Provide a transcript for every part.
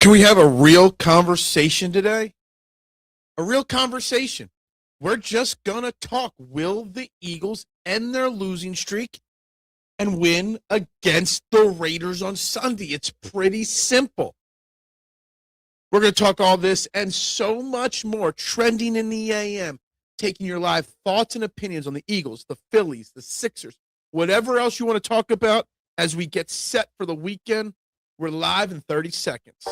Can we have a real conversation today? A real conversation. We're just going to talk. Will the Eagles end their losing streak and win against the Raiders on Sunday? It's pretty simple. We're going to talk all this and so much more trending in the AM, taking your live thoughts and opinions on the Eagles, the Phillies, the Sixers, whatever else you want to talk about as we get set for the weekend. We're live in 30 seconds.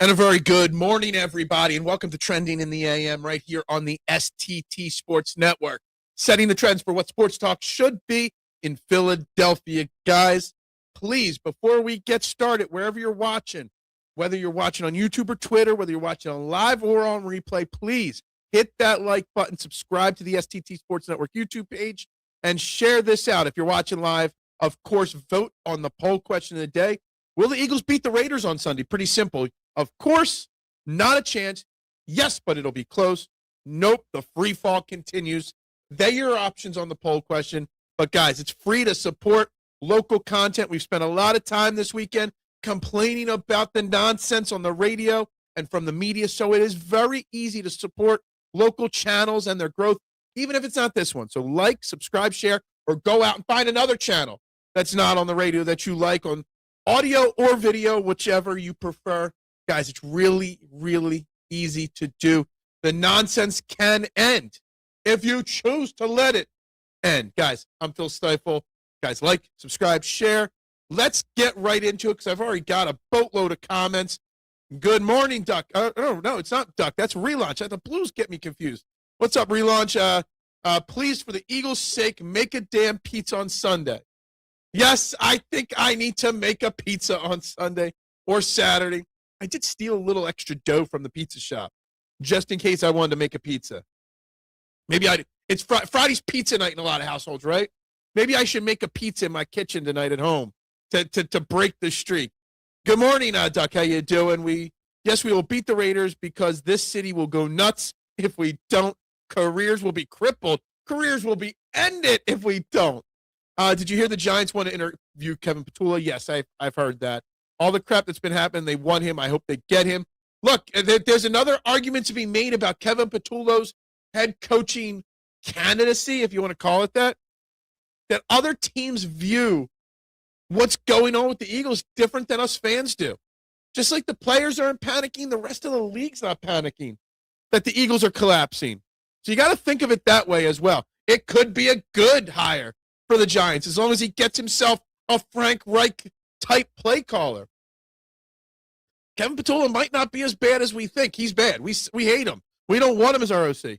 And a very good morning, everybody, and welcome to Trending in the AM right here on the STT Sports Network, setting the trends for what sports talk should be in Philadelphia. Guys, please, before we get started, wherever you're watching, whether you're watching on YouTube or Twitter, whether you're watching on live or on replay, please hit that like button, subscribe to the STT Sports Network YouTube page, and share this out. If you're watching live, of course, vote on the poll question of the day. Will the Eagles beat the Raiders on Sunday? Pretty simple. Of course, not a chance. Yes, but it'll be close. Nope, the free fall continues. They're your options on the poll question. But, guys, it's free to support local content. We've spent a lot of time this weekend complaining about the nonsense on the radio and from the media, so it is very easy to support local channels and their growth, even if it's not this one. So like, subscribe, share, or go out and find another channel that's not on the radio that you like on audio or video, whichever you prefer. Guys, it's really, really easy to do. The nonsense can end if you choose to let it end. Guys, I'm Phil Stiefel. Guys, like, subscribe, share. Let's get right into it because I've already got a boatload of comments. Good morning, Duck. No, it's not Duck. That's Relaunch. The Blues get me confused. What's up, Relaunch? Please, for the Eagles' sake, make a damn pizza on Sunday. Yes, I think I need to make a pizza on Sunday or Saturday. I did steal a little extra dough from the pizza shop just in case I wanted to make a pizza. Maybe it's Friday's pizza night in a lot of households, right? Maybe I should make a pizza in my kitchen tonight at home to break the streak. Good morning, Duck. How you doing? We will beat the Raiders because this city will go nuts if we don't. Careers will be crippled. Careers will be ended if we don't. Did you hear the Giants want to interview Kevin Patullo? Yes, I've heard that. All the crap that's been happening, they want him. I hope they get him. Look, there's another argument to be made about Kevin Patullo's head coaching candidacy, if you want to call it that other teams view what's going on with the Eagles different than us fans do. Just like the players aren't panicking, the rest of the league's not panicking that the Eagles are collapsing. So you got to think of it that way as well. It could be a good hire for the Giants as long as he gets himself a Frank Reich type play caller. Kevin Patullo might not be as bad as we think. He's bad. We hate him. We don't want him as our OC.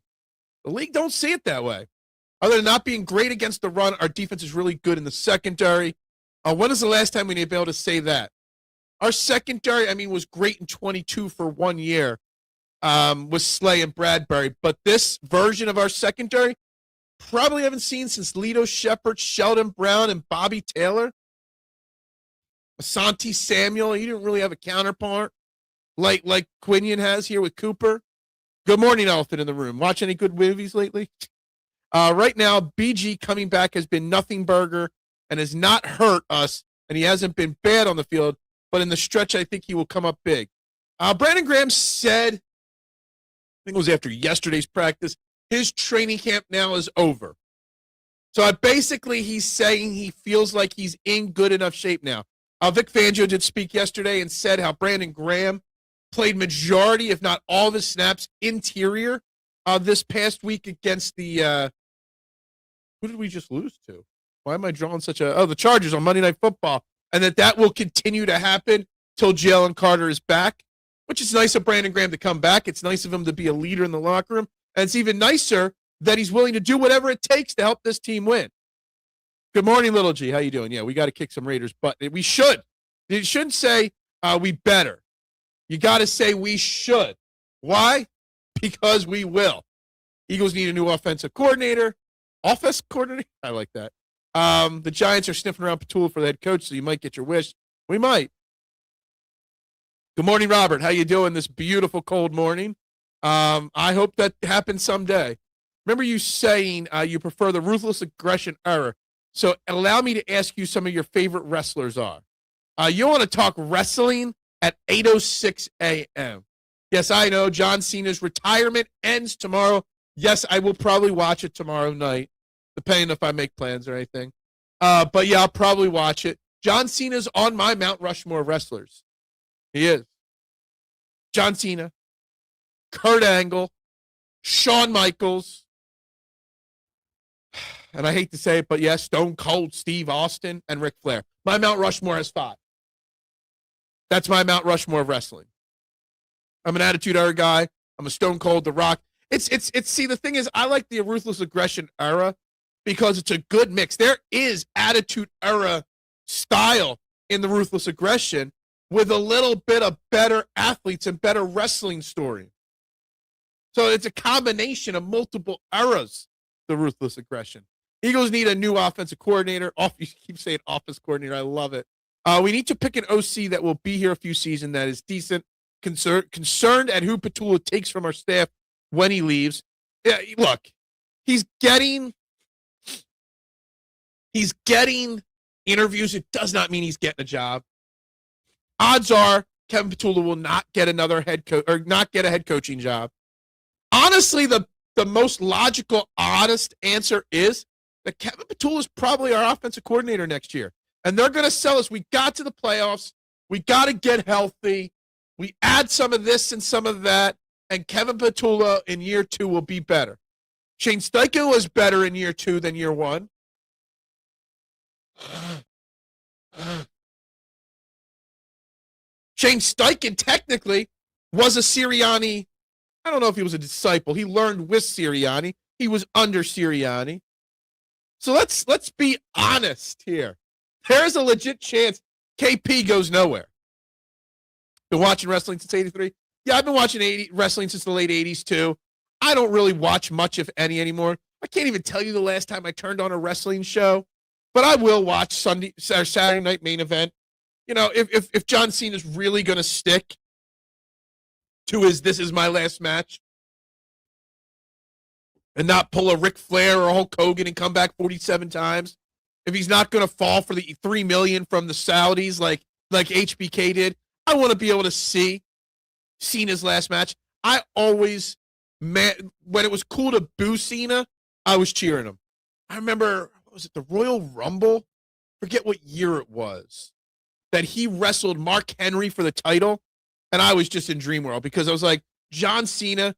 The league don't see it that way. Other than not being great against the run, our defense is really good in the secondary. When is the last time we need to be able to say that? Our secondary, was great in 22 for 1 year with Slay and Bradbury. But this version of our secondary, probably haven't seen since Lito Shepherd, Sheldon Brown, and Bobby Taylor. Asante Samuel, he didn't really have a counterpart like Quinion has here with Cooper. Good morning, Elephant in the Room. Watch any good movies lately? Right now, BG coming back has been nothing burger and has not hurt us, and he hasn't been bad on the field, but in the stretch, I think he will come up big. Brandon Graham said, I think it was after yesterday's practice, his training camp now is over. So basically he's saying he feels like he's in good enough shape now. Vic Fangio did speak yesterday and said how Brandon Graham played majority, if not all of his snaps, interior this past week against the who did we just lose to? Why am I drawing such the Chargers on Monday Night Football? And that will continue to happen till Jalen Carter is back, which is nice of Brandon Graham to come back. It's nice of him to be a leader in the locker room. And it's even nicer that he's willing to do whatever it takes to help this team win. Good morning, Little G. How you doing? Yeah, we got to kick some Raiders, but we should. You shouldn't say we better. You got to say we should. Why? Because we will. Eagles need a new offensive coordinator. Offense coordinator? I like that. The Giants are sniffing around Patullo for the head coach, so you might get your wish. We might. Good morning, Robert. How you doing this beautiful cold morning? I hope that happens someday. Remember you saying you prefer the ruthless aggression era. So allow me to ask you some of your favorite wrestlers are. You want to talk wrestling at 8:06 a.m. Yes, I know. John Cena's retirement ends tomorrow. Yes, I will probably watch it tomorrow night, depending if I make plans or anything. But yeah, I'll probably watch it. John Cena's on my Mount Rushmore wrestlers. He is. John Cena, Kurt Angle, Shawn Michaels, and I hate to say it, but yes, Stone Cold Steve Austin and Ric Flair. My Mount Rushmore has 5. That's my Mount Rushmore of wrestling. I'm an Attitude Era guy. I'm a Stone Cold, The Rock. See, the thing is, I like the ruthless aggression era because it's a good mix. There is Attitude Era style in the ruthless aggression with a little bit of better athletes and better wrestling story. So it's a combination of multiple eras, the ruthless aggression. Eagles need a new offensive coordinator. You keep saying office coordinator. I love it. We need to pick an OC that will be here a few seasons that is decent, concerned at who Patullo takes from our staff when he leaves. Yeah, look, he's getting interviews. It does not mean he's getting a job. Odds are Kevin Patullo will not get another head coach or not get a head coaching job. Honestly, the most logical, honest answer is that Kevin Patullo is probably our offensive coordinator next year. And they're going to sell us. We got to the playoffs. We got to get healthy. We add some of this and some of that. And Kevin Patullo in year 2 will be better. Shane Steichen was better in year 2 than year 1. Shane Steichen technically was a Sirianni. I don't know if he was a disciple. He learned with Sirianni. He was under Sirianni. So let's be honest here. There's a legit chance KP goes nowhere. Been watching wrestling since 83. Yeah, I've been watching wrestling since the late 80s too. I don't really watch much, if any, anymore. I can't even tell you the last time I turned on a wrestling show, but I will watch Saturday Night Main Event. You know, if John Cena is really going to stick to this is my last match and not pull a Ric Flair or a Hulk Hogan and come back 47 times, if he's not going to fall for the $3 million from the Saudis like HBK did, I want to be able to see Cena's last match. I always, when it was cool to boo Cena, I was cheering him. I remember, what was it, the Royal Rumble? Forget what year it was, that he wrestled Mark Henry for the title, and I was just in dream world because I was like, John Cena,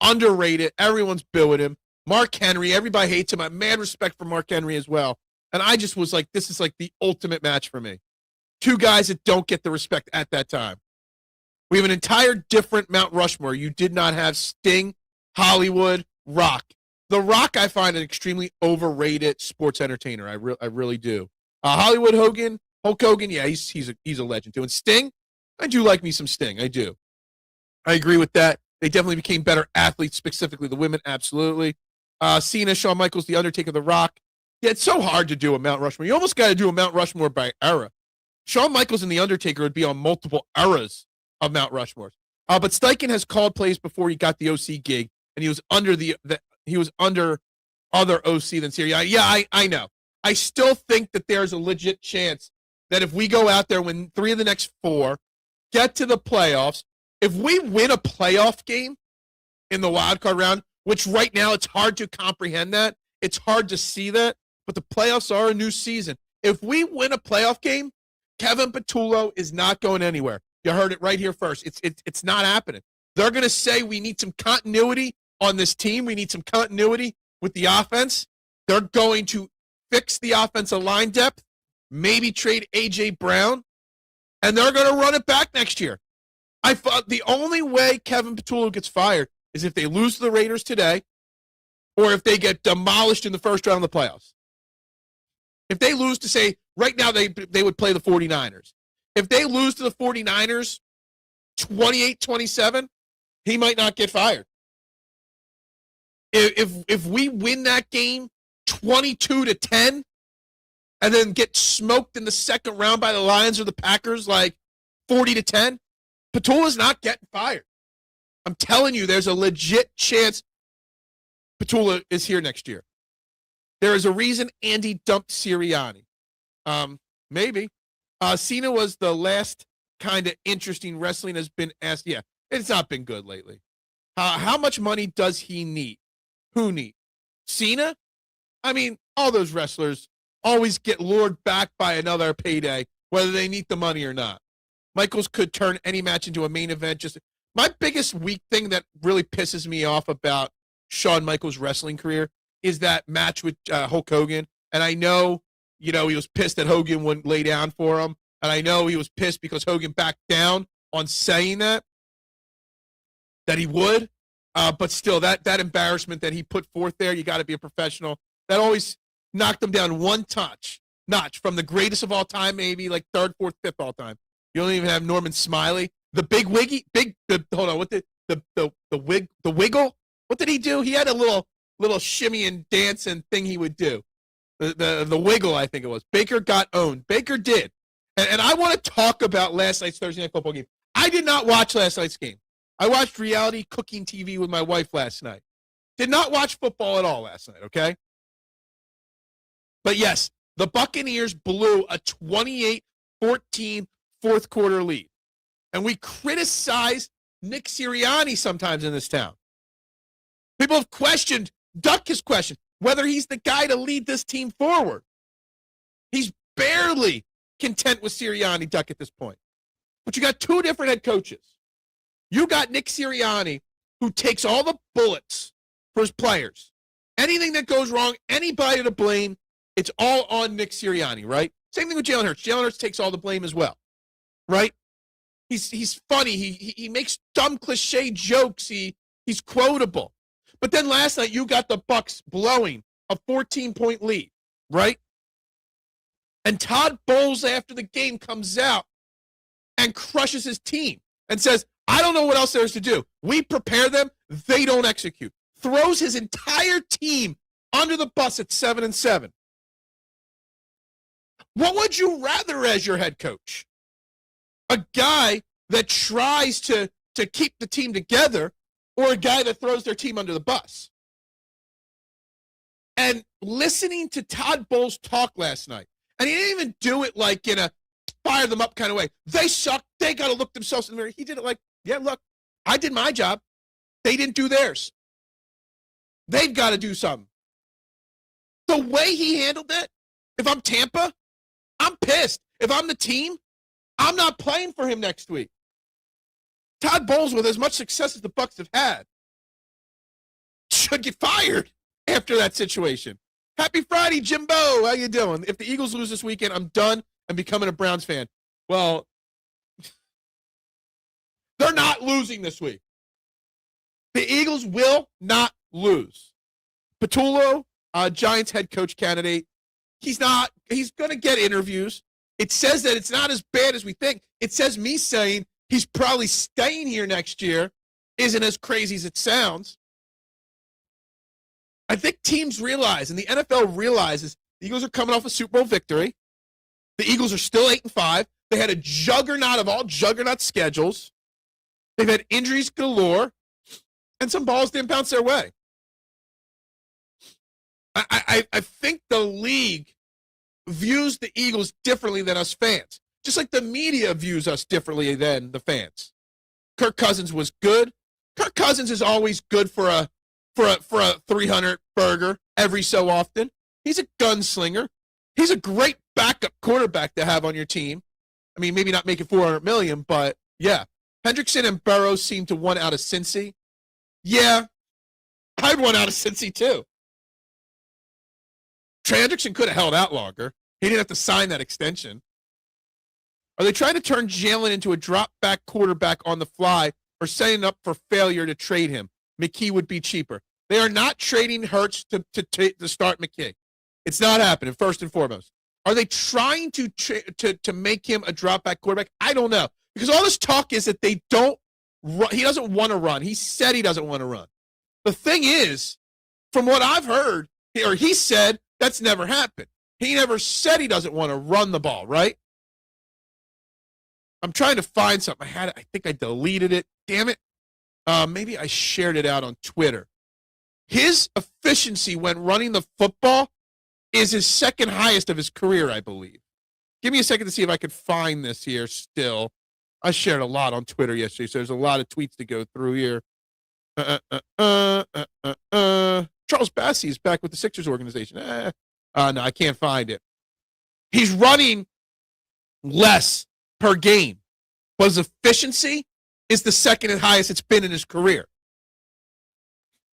underrated. Everyone's booing him. Mark Henry, everybody hates him. I have mad respect for Mark Henry as well. And I just was like, this is like the ultimate match for me. 2 guys that don't get the respect at that time. We have an entire different Mount Rushmore. You did not have Sting, Hollywood, Rock. The Rock, I find an extremely overrated sports entertainer. I really do. Hollywood Hogan, Hulk Hogan, yeah, he's a legend too. And Sting, I do like me some Sting. I do. I agree with that. They definitely became better athletes, specifically the women, absolutely. Cena, Shawn Michaels, The Undertaker, The Rock. Yeah, it's so hard to do a Mount Rushmore. You almost got to do a Mount Rushmore by era. Shawn Michaels and The Undertaker would be on multiple eras of Mount Rushmores. But Steichen has called plays before he got the OC gig, and he was under he was under other OC than Sirianni. Yeah, I know. I still think that there's a legit chance that if we go out there, win 3 of the next 4, get to the playoffs, if we win a playoff game in the wild card round, which right now it's hard to comprehend that, it's hard to see that, but the playoffs are a new season. If we win a playoff game, Kevin Patullo is not going anywhere. You heard it right here first. It's not happening. They're going to say we need some continuity on this team. We need some continuity with the offense. They're going to fix the offensive line depth, maybe trade A.J. Brown, and they're going to run it back next year. I thought the only way Kevin Patullo gets fired is if they lose to the Raiders today or if they get demolished in the first round of the playoffs. If they lose to, say, right now they would play the 49ers. If they lose to the 49ers 28-27, he might not get fired. If we win that game 22-10 and then get smoked in the second round by the Lions or the Packers like 40-10, Patullo's not getting fired. I'm telling you, there's a legit chance Patullo is here next year. There is a reason Andy dumped Sirianni. Maybe. Cena was the last kind of interesting wrestling has been asked. Yeah, it's not been good lately. How much money does he need? Who need? Cena? I mean, all those wrestlers always get lured back by another payday, whether they need the money or not. Michaels could turn any match into a main event. Just my biggest weak thing that really pisses me off about Shawn Michaels' wrestling career is that match with Hulk Hogan. And I know, he was pissed that Hogan wouldn't lay down for him. And I know he was pissed because Hogan backed down on saying that he would. But still, that embarrassment that he put forth there, you got to be a professional. That always knocked him down one notch from the greatest of all time, maybe like third, fourth, fifth all time. You don't even have Norman Smiley. The big wiggy, hold on, what the wiggle? What did he do? He had a little shimmy and dance and thing he would do. The wiggle, I think it was. Baker got owned. Baker did. And I want to talk about last night's Thursday Night Football game. I did not watch last night's game. I watched reality cooking TV with my wife last night. Did not watch football at all last night, okay? But yes, the Buccaneers blew a 28-14 fourth quarter lead. And we criticize Nick Sirianni sometimes in this town. People have questioned, Duck has questioned, whether he's the guy to lead this team forward. He's barely content with Sirianni, Duck, at this point. But you got two different head coaches. You got Nick Sirianni, who takes all the bullets for his players. Anything that goes wrong, anybody to blame, it's all on Nick Sirianni, right? Same thing with Jalen Hurts. Jalen Hurts takes all the blame as well, right? He's funny. He makes dumb cliche jokes. He's quotable. But then last night you got the Bucs blowing a 14-point lead, right? And Todd Bowles after the game comes out and crushes his team and says, I don't know what else there is to do. We prepare them, they don't execute. Throws his entire team under the bus at 7-7. What would you rather as your head coach? A guy that tries to keep the team together or a guy that throws their team under the bus? And listening to Todd Bowles talk last night, and he didn't even do it like in a fire them up kind of way. They suck. They got to look themselves in the mirror. He did it like, yeah, look, I did my job. They didn't do theirs. They've got to do something. The way he handled it, if I'm Tampa, I'm pissed. If I'm the team, I'm not playing for him next week. Todd Bowles, with as much success as the Bucs have had, should get fired after that situation. Happy Friday, Jimbo. How you doing? If the Eagles lose this weekend, I'm done and becoming a Browns fan. Well, they're not losing this week. The Eagles will not lose. Patullo, Giants head coach candidate, he's going to get interviews. It says that it's not as bad as we think. It says me saying he's probably staying here next year isn't as crazy as it sounds. I think teams realize, and the NFL realizes, the Eagles are coming off a Super Bowl victory. The Eagles are still 8-5. They had a juggernaut of all juggernaut schedules. They've had injuries galore, and some balls didn't bounce their way. I think the league views the Eagles differently than us fans, just like the media views us differently than the fans. Kirk Cousins was good. Kirk Cousins is always good for a 300 burger every so often. He's a gunslinger. He's a great backup quarterback to have on your team. I mean, maybe not making $400 million, but yeah. Hendrickson and Burrows seem to want out of Cincy. Yeah, I'd want out of Cincy too. Trey Hendrickson could have held out longer. He didn't have to sign that extension. Are they trying to turn Jalen into a drop-back quarterback on the fly or setting up for failure to trade him? McKee would be cheaper. They are not trading Hurts to start McKee. It's not happening, first and foremost. Are they trying to make him a drop back quarterback? I don't know, because all this talk is that they don't run. He doesn't want to run. He said he doesn't want to run. The thing is, from what I've heard, or he said, that's never happened. He never said he doesn't want to run the ball, right? I'm trying to find something. I think I deleted it. Damn it. Maybe I shared it out on Twitter. His efficiency when running the football is his second highest of his career, I believe. Give me a second to see if I can find this here still. I shared a lot on Twitter yesterday, so there's a lot of tweets to go through here. Charles Bassey is back with the Sixers organization. No, I can't find it. He's running less per game, but his efficiency is the second highest it's been in his career.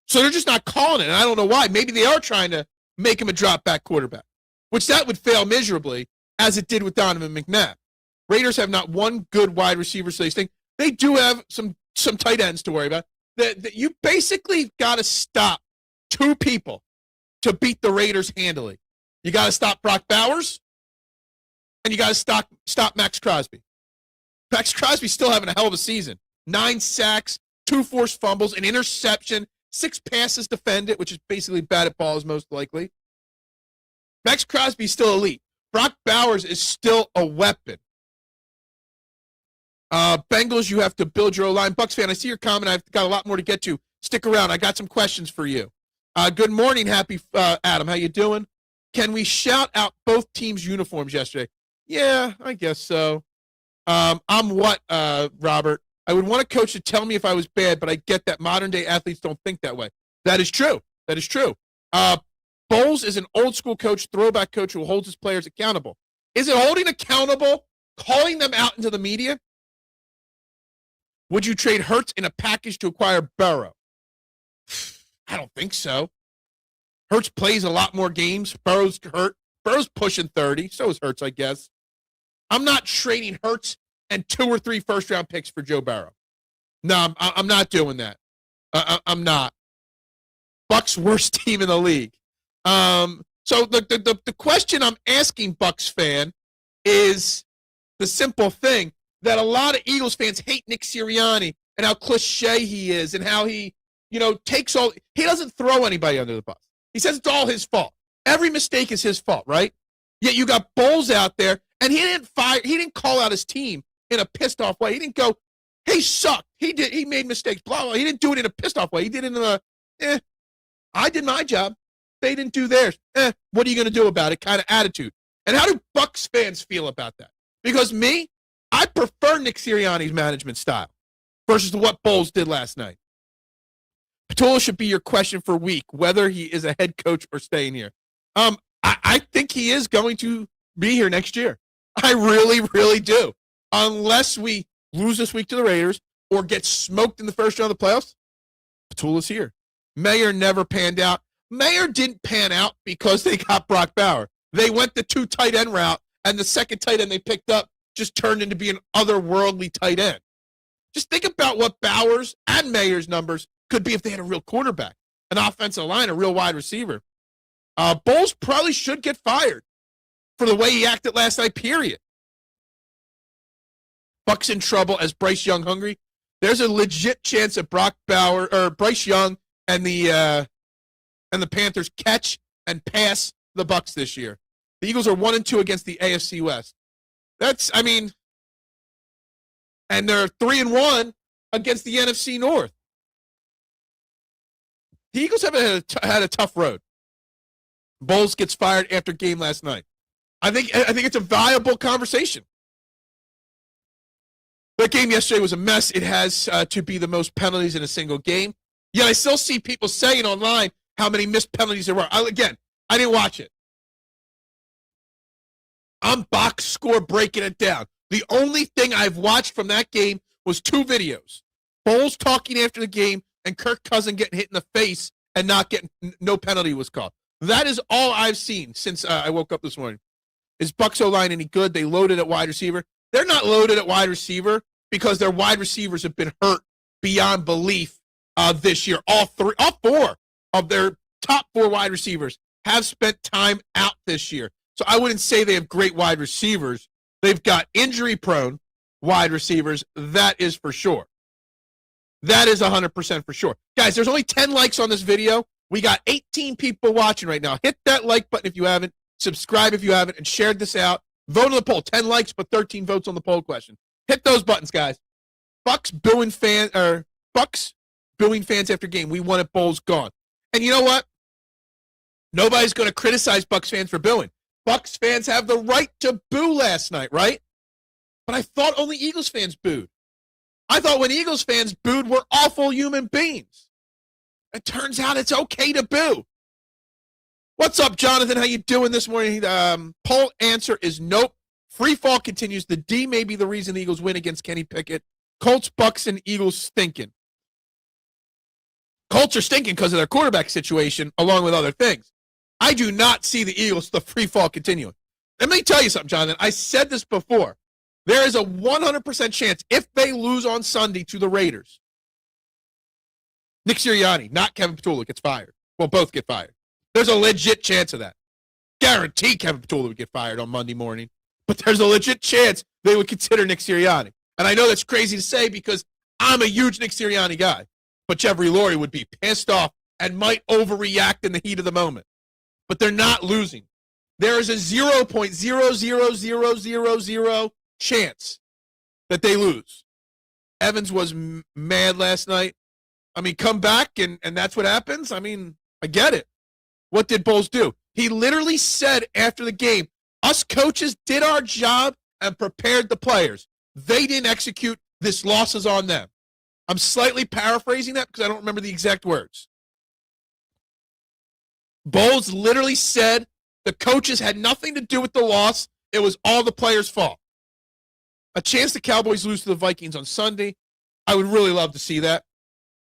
So they're just not calling it, and I don't know why. Maybe they are trying to make him a drop-back quarterback, which that would fail miserably, as it did with Donovan McNabb. Raiders have not one good wide receiver, so they do have some tight ends to worry about. That you basically got to stop two people to beat the Raiders handily. You got to stop Brock Bowers, and you got to stop Max Crosby. Max Crosby's still having a hell of a season. 9 sacks, 2 forced fumbles, an interception, 6 passes defended, which is basically bad at balls most likely. Max Crosby's still elite. Brock Bowers is still a weapon. Bengals, you have to build your O-line. Bucks fan, I see your comment. I've got a lot more to get to. Stick around. I got some questions for you. Good morning, happy Adam. How you doing? Can we shout out both teams' uniforms yesterday? Yeah, I guess so. I'm what, Robert? I would want a coach to tell me if I was bad, but I get that modern-day athletes don't think that way. That is true. That is true. Bowles is an old-school coach, throwback coach who holds his players accountable. Is it holding accountable, calling them out into the media? Would you trade Hurts in a package to acquire Burrow? I don't think so. Hurts plays a lot more games. Burrow's hurt. Burrow's pushing 30. So is Hurts, I guess. I'm not trading Hurts and 2 or 3 first-round picks for Joe Burrow. No, I'm not doing that. I'm not. Bucks worst team in the league. So the question I'm asking, Bucks fan, is the simple thing that a lot of Eagles fans hate Nick Sirianni and how cliche he is and how he, takes all. He doesn't throw anybody under the bus. He says it's all his fault. Every mistake is his fault, right? Yet you got Bowles out there, and he didn't call out his team in a pissed off way. He didn't go, "He sucked. He made mistakes." Blah blah. He didn't do it in a pissed off way. He did it in a, I did my job. They didn't do theirs. What are you going to do about it? Kind of attitude. And how do Bucks fans feel about that? Because me, I prefer Nick Sirianni's management style versus what Bowles did last night. Patullo should be your question for week, whether he is a head coach or staying here. I think he is going to be here next year. I really, really do. Unless we lose this week to the Raiders or get smoked in the first round of the playoffs, Patullo's here. Mayer never panned out. Mayer didn't pan out because they got Brock Bauer. They went the 2 tight end route, and the second tight end they picked up just turned into be an otherworldly tight end. Just think about what Bowers and Mayer's numbers could be if they had a real quarterback, an offensive line, a real wide receiver. Bowles probably should get fired for the way he acted last night, period. Bucks in trouble as Bryce Young hungry. There's a legit chance that Bryce Young and the Panthers catch and pass the Bucks this year. The Eagles are 1-2 against the AFC West. And they're 3-1 against the NFC North. The Eagles have had a tough road. Bowles gets fired after game last night. I think it's a valuable conversation. That game yesterday was a mess. It has to be the most penalties in a single game. Yet I still see people saying online how many missed penalties there were. I didn't watch it. I'm box score breaking it down. The only thing I've watched from that game was 2 videos. Bowles talking after the game and Kirk Cousins getting hit in the face and no penalty was called. That is all I've seen since I woke up this morning. Is Bucks O-line any good? They loaded at wide receiver. They're not loaded at wide receiver because their wide receivers have been hurt beyond belief this year. All 4 of their top 4 wide receivers have spent time out this year. So I wouldn't say they have great wide receivers. They've got injury-prone wide receivers. That is for sure. That is 100% for sure. Guys, there's only 10 likes on this video. We got 18 people watching right now. Hit that like button if you haven't. Subscribe if you haven't. And share this out. Vote on the poll. 10 likes, but 13 votes on the poll question. Hit those buttons, guys. Bucks booing fans after game. We won it. Bowls gone. And you know what? Nobody's going to criticize Bucks fans for booing. Bucks fans have the right to boo last night, right? But I thought only Eagles fans booed. I thought when Eagles fans booed, we're awful human beings. It turns out it's okay to boo. What's up, Jonathan? How you doing this morning? Poll answer is nope. Free fall continues. The D may be the reason the Eagles win against Kenny Pickett. Colts, Bucks, and Eagles stinking. Colts are stinking because of their quarterback situation, along with other things. I do not see the Eagles, the free fall continuing. Let me tell you something, Jonathan. I said this before. There is a 100% chance if they lose on Sunday to the Raiders, Nick Sirianni, not Kevin Patullo, gets fired. Well, both get fired. There's a legit chance of that. Guarantee Kevin Patullo would get fired on Monday morning, but there's a legit chance they would consider Nick Sirianni. And I know that's crazy to say because I'm a huge Nick Sirianni guy, but Jeffrey Lurie would be pissed off and might overreact in the heat of the moment. But they're not losing. There is a 0.00000 chance that they lose. Evans was mad last night. I mean, come back and that's what happens. I mean, I get it. What did Bowles do? He literally said after the game, us coaches did our job and prepared the players. They didn't execute. This loss is on them. I'm slightly paraphrasing that because I don't remember the exact words. Bowles literally said the coaches had nothing to do with the loss. It was all the players' fault. A chance the Cowboys lose to the Vikings on Sunday. I would really love to see that.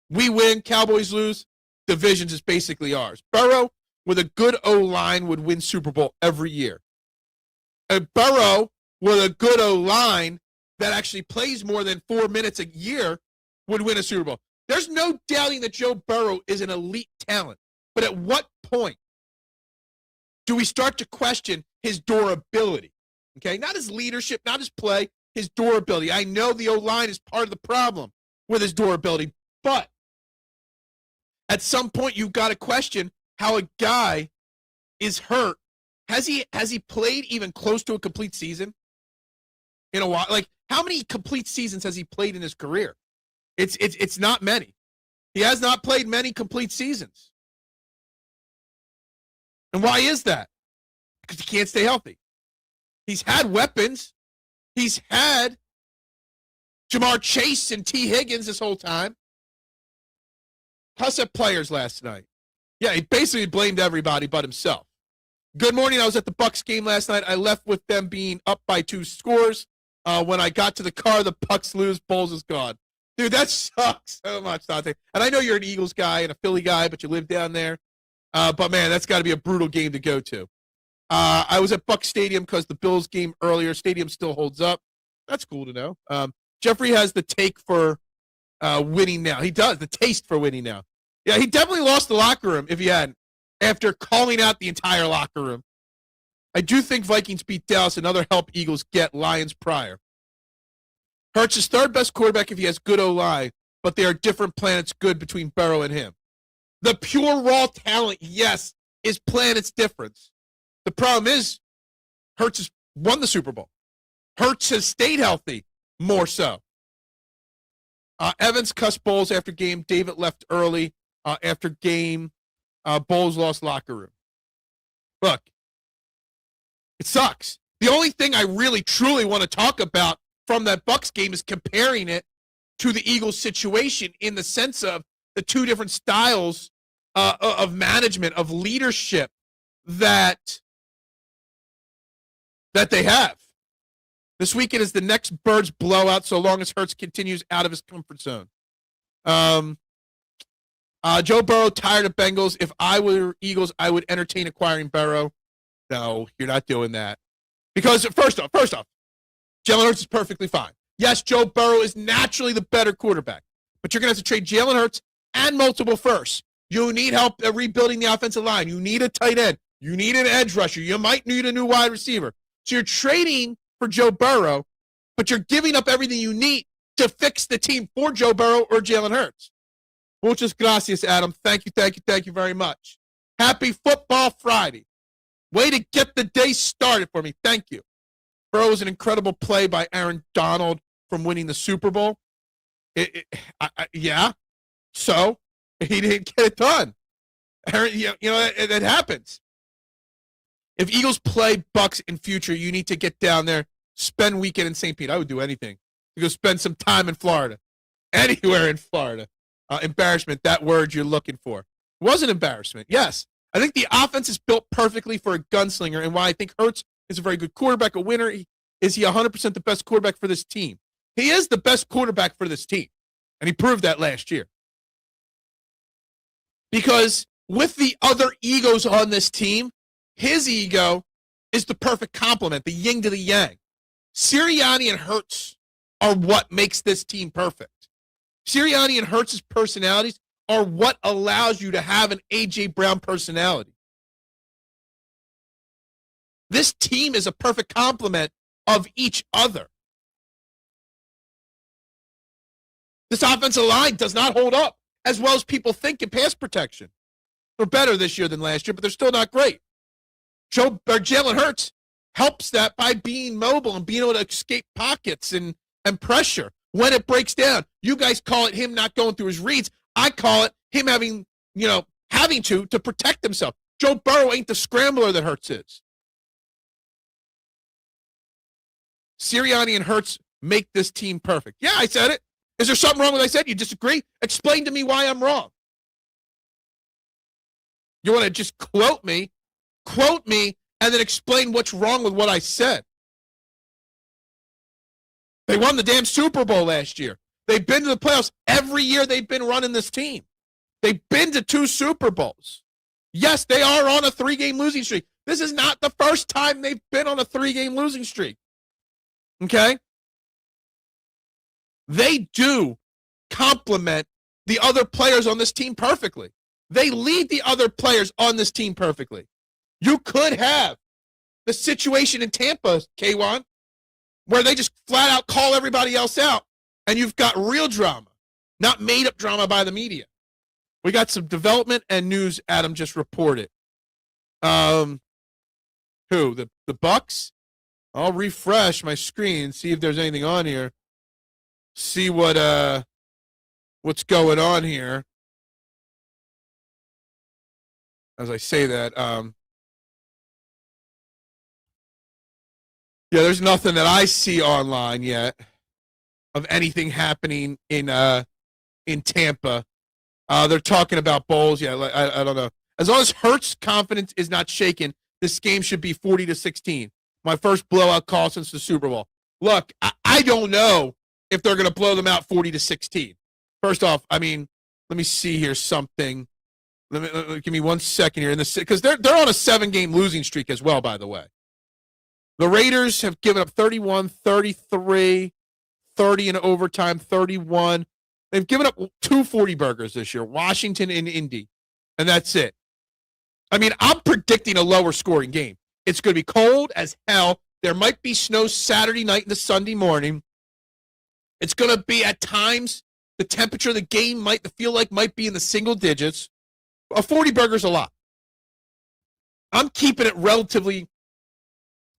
We win, Cowboys lose. Divisions is basically ours. Burrow, with a good O-line, would win Super Bowl every year. And Burrow, with a good O-line that actually plays more than 4 minutes a year, would win a Super Bowl. There's no doubting that Joe Burrow is an elite talent. But at what point do we start to question his durability? Okay, not his leadership, not his play, his durability. I know the O-line is part of the problem with his durability, but at some point you've got to question how a guy is hurt. Has he played even close to a complete season in a while? Like, how many complete seasons has he played in his career? It's not many. He has not played many complete seasons. And why is that? Because he can't stay healthy. He's had weapons. He's had Jamar Chase and T. Higgins this whole time. Plus at players last night. Yeah, he basically blamed everybody but himself. Good morning. I was at the Bucks game last night. I left with them being up by 2 scores. When I got to the car, the Bucks lose. Bowles is gone. Dude, that sucks so much, Dante. And I know you're an Eagles guy and a Philly guy, but you live down there. But, man, that's got to be a brutal game to go to. I was at Buck Stadium because the Bills game earlier. Stadium still holds up. That's cool to know. Jeffrey has the take for winning now. He does, the taste for winning now. Yeah, he definitely lost the locker room if he hadn't, after calling out the entire locker room. I do think Vikings beat Dallas. Another help Eagles get Lions prior. Hurts is third best quarterback if he has good O-line, but there are different planets good between Burrow and him. The pure raw talent, yes, is planets difference. The problem is Hurts has won the Super Bowl. Hurts has stayed healthy, more so. Evans cussed Bowles after game. David left early after game. Bowles lost locker room. Look, it sucks. The only thing I really, truly want to talk about from that Bucks game is comparing it to the Eagles situation in the sense of the two different styles of management, of leadership that they have. This weekend is the next Birds blowout so long as Hurts continues out of his comfort zone. Joe Burrow, tired of Bengals. If I were Eagles, I would entertain acquiring Burrow. No, you're not doing that. Because first off, Jalen Hurts is perfectly fine. Yes, Joe Burrow is naturally the better quarterback, but you're going to have to trade Jalen Hurts and multiple firsts. You need help rebuilding the offensive line. You need a tight end. You need an edge rusher. You might need a new wide receiver. So you're trading for Joe Burrow, but you're giving up everything you need to fix the team for Joe Burrow or Jalen Hurts. Muchas gracias, Adam. Thank you very much. Happy Football Friday. Way to get the day started for me. Thank you. Burrow was an incredible play by Aaron Donald from winning the Super Bowl. Yeah. So he didn't get it done. Aaron, it happens. If Eagles play Bucks in future, you need to get down there, spend weekend in St. Pete. I would do anything to go spend some time in Florida, anywhere in Florida. Embarrassment, that word you're looking for. It was an embarrassment, yes. I think the offense is built perfectly for a gunslinger, and why I think Hurts is a very good quarterback, a winner. Is he 100% the best quarterback for this team? He is the best quarterback for this team, and he proved that last year. Because with the other egos on this team, his ego is the perfect complement, the yin to the yang. Sirianni and Hurts are what makes this team perfect. Sirianni and Hurts' personalities are what allows you to have an A.J. Brown personality. This team is a perfect complement of each other. This offensive line does not hold up as well as people think in pass protection. They're better this year than last year, but they're still not great. Jalen Hurts helps that by being mobile and being able to escape pockets and pressure when it breaks down. You guys call it him not going through his reads. I call it him having to protect himself. Joe Burrow ain't the scrambler that Hurts is. Sirianni and Hurts make this team perfect. Yeah, I said it. Is there something wrong with what I said? You disagree? Explain to me why I'm wrong. You want to just quote me, and then explain what's wrong with what I said. They won the damn Super Bowl last year. They've been to the playoffs every year they've been running this team. They've been to 2 Super Bowls. Yes, they are on a 3-game losing streak. This is not the first time they've been on a 3-game losing streak. Okay? They do complement the other players on this team perfectly. They lead the other players on this team perfectly. You could have the situation in Tampa, K1, where they just flat out call everybody else out, and you've got real drama, not made-up drama by the media. We got some development and news Adam just reported. Who? The Bucks? I'll refresh my screen, see if there's anything on here. See what's going on here. As I say that, yeah, there's nothing that I see online yet of anything happening in Tampa. They're talking about bowls. Yeah, I don't know. As long as Hurts' confidence is not shaken, this game should be 40-16. My first blowout call since the Super Bowl. Look, I don't know if they're going to blow them out 40-16. First off, I mean, let me see here something. Give me 1 second here, because they're on a 7-game losing streak as well. By the way, the Raiders have given up 31, 33, 30 in overtime, 31. They've given up 2 40 burgers this year, Washington and Indy, and that's it. I mean, I'm predicting a lower scoring game. It's going to be cold as hell. There might be snow Saturday night into Sunday morning. It's going to be at times the temperature of the game might be in the single digits. A 40 burger's a lot. I'm keeping it relatively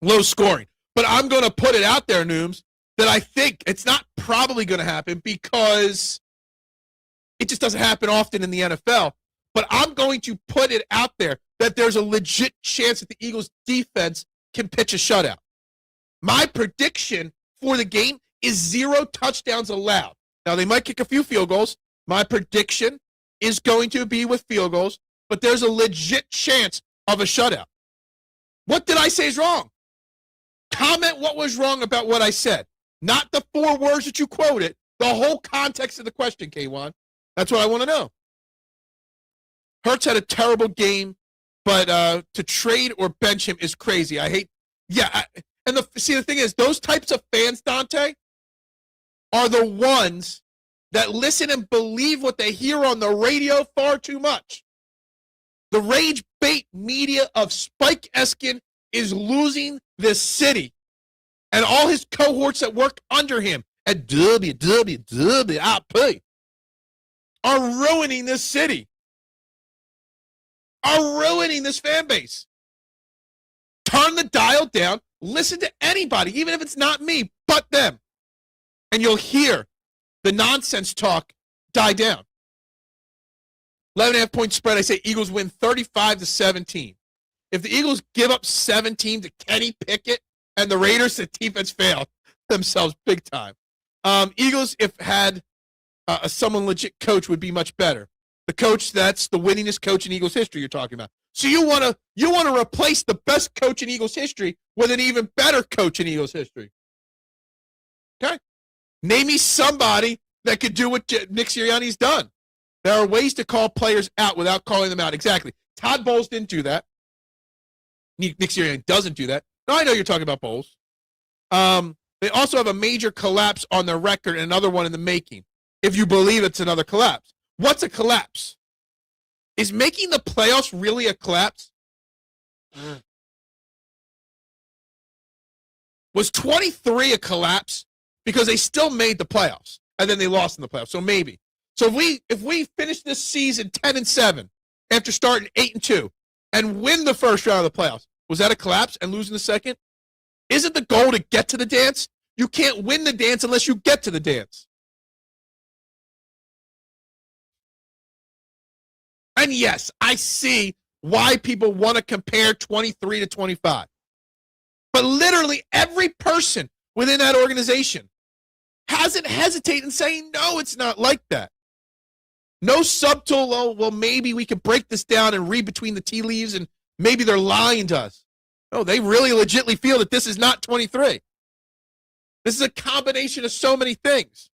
low scoring, but I'm going to put it out there, Nooms, that I think it's not probably going to happen because it just doesn't happen often in the NFL. But I'm going to put it out there that there's a legit chance that the Eagles defense can pitch a shutout. My prediction for the game is 0 touchdowns allowed. Now, they might kick a few field goals. My prediction is going to be with field goals, but there's a legit chance of a shutout. What did I say is wrong? Comment what was wrong about what I said. Not the 4 words that you quoted, the whole context of the question, K1. That's what I want to know. Hurts had a terrible game, but to trade or bench him is crazy. I hate, the thing is, those types of fans, Dante, are the ones that listen and believe what they hear on the radio far too much. The rage bait media of Spike Eskin is losing this city. And all his cohorts that work under him at WWWIP are ruining this city, are ruining this fan base. Turn the dial down. Listen to anybody, even if it's not me, but them. And you'll hear the nonsense talk die down. 11.5-point spread. I say Eagles win 35-17. If the Eagles give up 17 to Kenny Pickett and the Raiders, the defense failed themselves big time. Eagles, if had someone legit coach, would be much better. The coach that's the winningest coach in Eagles history you're talking about. So you want to replace the best coach in Eagles history with an even better coach in Eagles history. Okay? Name me somebody that could do what Nick Sirianni's done. There are ways to call players out without calling them out. Exactly. Todd Bowles didn't do that. Nick Sirianni doesn't do that. Now, I know you're talking about Bowles. They also have a major collapse on their record and another one in the making, if you believe it's another collapse. What's a collapse? Is making the playoffs really a collapse? Was 23 a collapse? Because they still made the playoffs, and then they lost in the playoffs. So maybe. So if we finish this season 10-7 after starting 8-2 and win the first round of the playoffs, was that a collapse and losing the second? Isn't the goal to get to the dance? You can't win the dance unless you get to the dance. And yes, I see why people want to compare 23 to 25. But literally every person within that organization hasn't hesitated in saying, no, it's not like that. No subtle, oh, well, maybe we could break this down and read between the tea leaves and maybe they're lying to us. No, they really legitimately feel that this is not 23. This is a combination of so many things.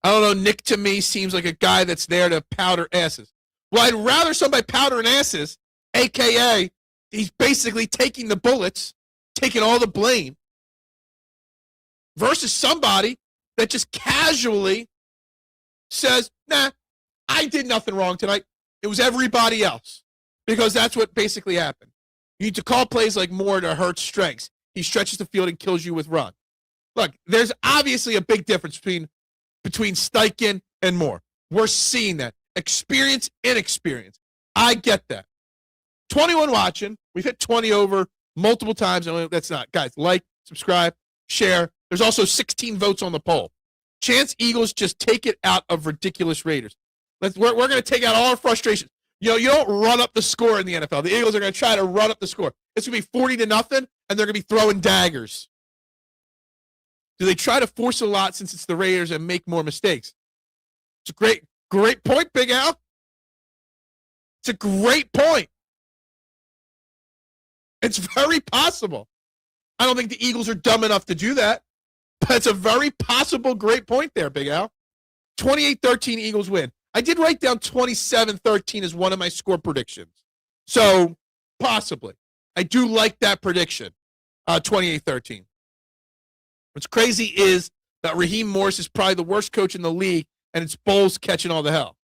I don't know, Nick to me seems like a guy that's there to powder asses. Well, I'd rather somebody powdering asses, a.k.a. he's basically taking the bullets, taking all the blame, versus somebody that just casually says, nah, I did nothing wrong tonight. It was everybody else. Because that's what basically happened. You need to call plays like Moore to Hurt's strengths. He stretches the field and kills you with run. Look, there's obviously a big difference between Steichen and Moore. We're seeing that. Experience, inexperience. I get that. 21 watching. We've hit 20 over multiple times. That's not. Guys, like, subscribe, share. There's also 16 votes on the poll. Chance Eagles just take it out of ridiculous Raiders. We're going to take out all our frustrations. You don't run up the score in the NFL. The Eagles are going to try to run up the score. It's going to be 40-0, and they're going to be throwing daggers. Do they try to force a lot since it's the Raiders and make more mistakes? It's a great point, Big Al. It's a great point. It's very possible. I don't think the Eagles are dumb enough to do that, but it's a very possible great point there, Big Al. 28-13 Eagles win. I did write down 27-13 as one of my score predictions. So, possibly. I do like that prediction, 28-13. What's crazy is that Raheem Morris is probably the worst coach in the league, and it's Bowles catching all the hell.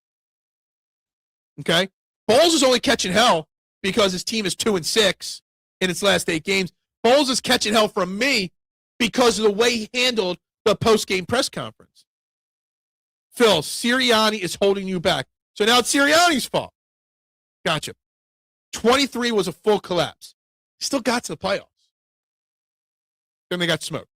Okay? Bowles is only catching hell because his team is 2-6 in its last 8 games. Bowles is catching hell from me because of the way he handled the post-game press conference. Phil, Sirianni is holding you back. So now it's Sirianni's fault. Gotcha. 23 was a full collapse. Still got to the playoffs. Then they got smoked.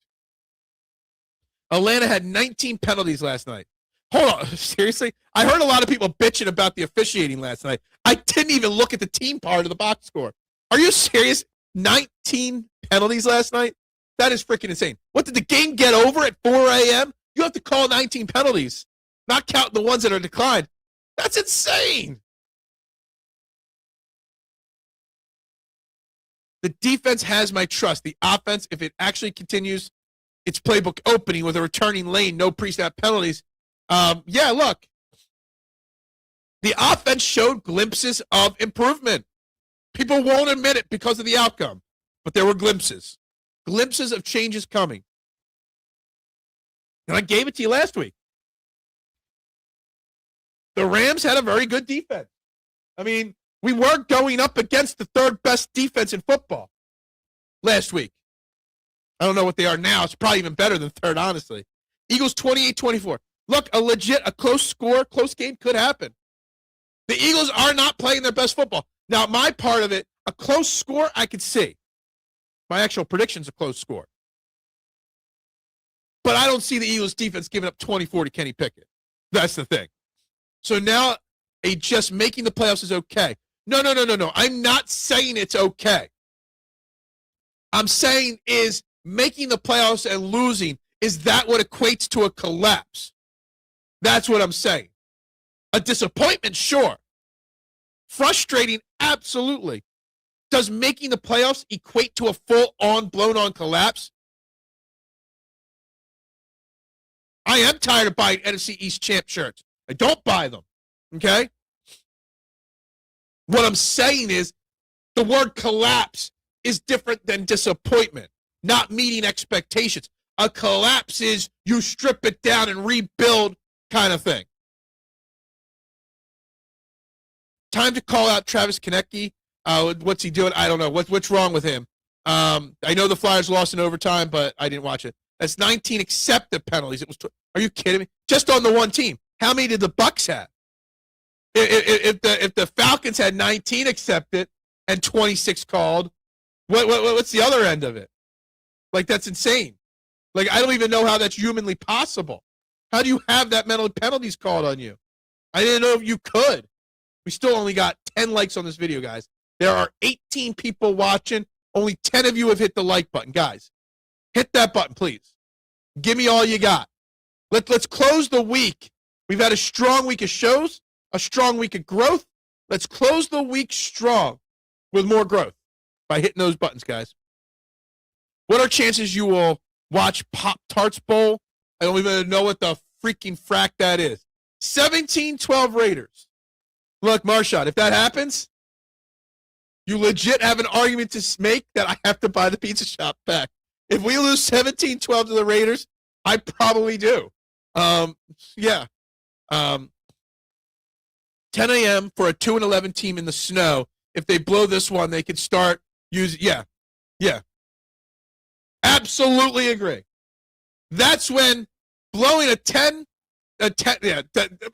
Atlanta had 19 penalties last night. Hold on. Seriously? I heard a lot of people bitching about the officiating last night. I didn't even look at the team part of the box score. Are you serious? 19 penalties last night? That is freaking insane. What, did the game get over at 4 a.m.? You have to call 19 penalties, not counting the ones that are declined. That's insane. The defense has my trust. The offense, if it actually continues its playbook opening with a returning lane, no pre-snap penalties, look. The offense showed glimpses of improvement. People won't admit it because of the outcome, but there were glimpses. Glimpses of changes coming. And I gave it to you last week. The Rams had a very good defense. I mean, we were going up against the third best defense in football last week. I don't know what they are now. It's probably even better than third, honestly. Eagles 28-24. Look, a close score, close game could happen. The Eagles are not playing their best football. Now, my part of it, a close score, I could see. My actual prediction's a close score. But I don't see the Eagles defense giving up 24 to Kenny Pickett. That's the thing. So now, just making the playoffs is okay. No. I'm not saying it's okay. I'm saying is making the playoffs and losing, is that what equates to a collapse? That's what I'm saying. A disappointment, sure. Frustrating, absolutely. Does making the playoffs equate to a full-on, blown-on collapse? I am tired of buying NFC East champ shirts. I don't buy them, okay? What I'm saying is the word collapse is different than disappointment, not meeting expectations. A collapse is you strip it down and rebuild kind of thing. Time to call out Travis Konecny. What's he doing? I don't know. What's wrong with him? I know the Flyers lost in overtime, but I didn't watch it. That's 19 accepted penalties. Are you kidding me? Just on the one team. How many did the Bucks have? If the Falcons had 19 accepted and 26 called, what's the other end of it? Like, that's insane. Like, I don't even know how that's humanly possible. How do you have that many penalties called on you? I didn't know if you could. We still only got 10 likes on this video, guys. There are 18 people watching. Only 10 of you have hit the like button. Guys, hit that button, please. Give me all you got. Let's close the week. We've had a strong week of shows, a strong week of growth. Let's close the week strong with more growth by hitting those buttons, guys. What are chances you will watch Pop-Tarts Bowl? I don't even know what the freaking frack that is. 17-12 Raiders. Look, Marshad, if that happens, you legit have an argument to make that I have to buy the pizza shop back. If we lose 17-12 to the Raiders, I probably do. 10 a.m. for a 2-11 team in the snow. If they blow this one, they could start using. Yeah. Absolutely agree. That's when blowing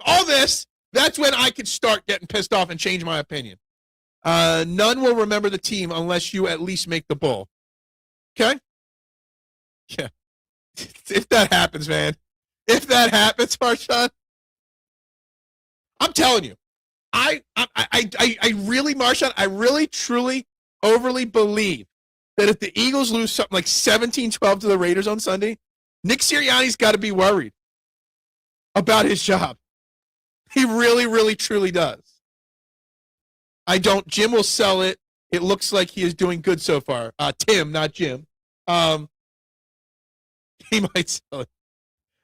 all this. That's when I could start getting pissed off and change my opinion. None will remember the team unless you at least make the bowl. Okay? Yeah. If that happens, man. If that happens, Marshawn, I'm telling you, I really, Marshawn, I really, truly, overly believe that if the Eagles lose something like 17-12 to the Raiders on Sunday, Nick Sirianni's got to be worried about his job. He really, really, truly does. I don't. Jim will sell it. It looks like he is doing good so far. Tim, not Jim. He might sell it.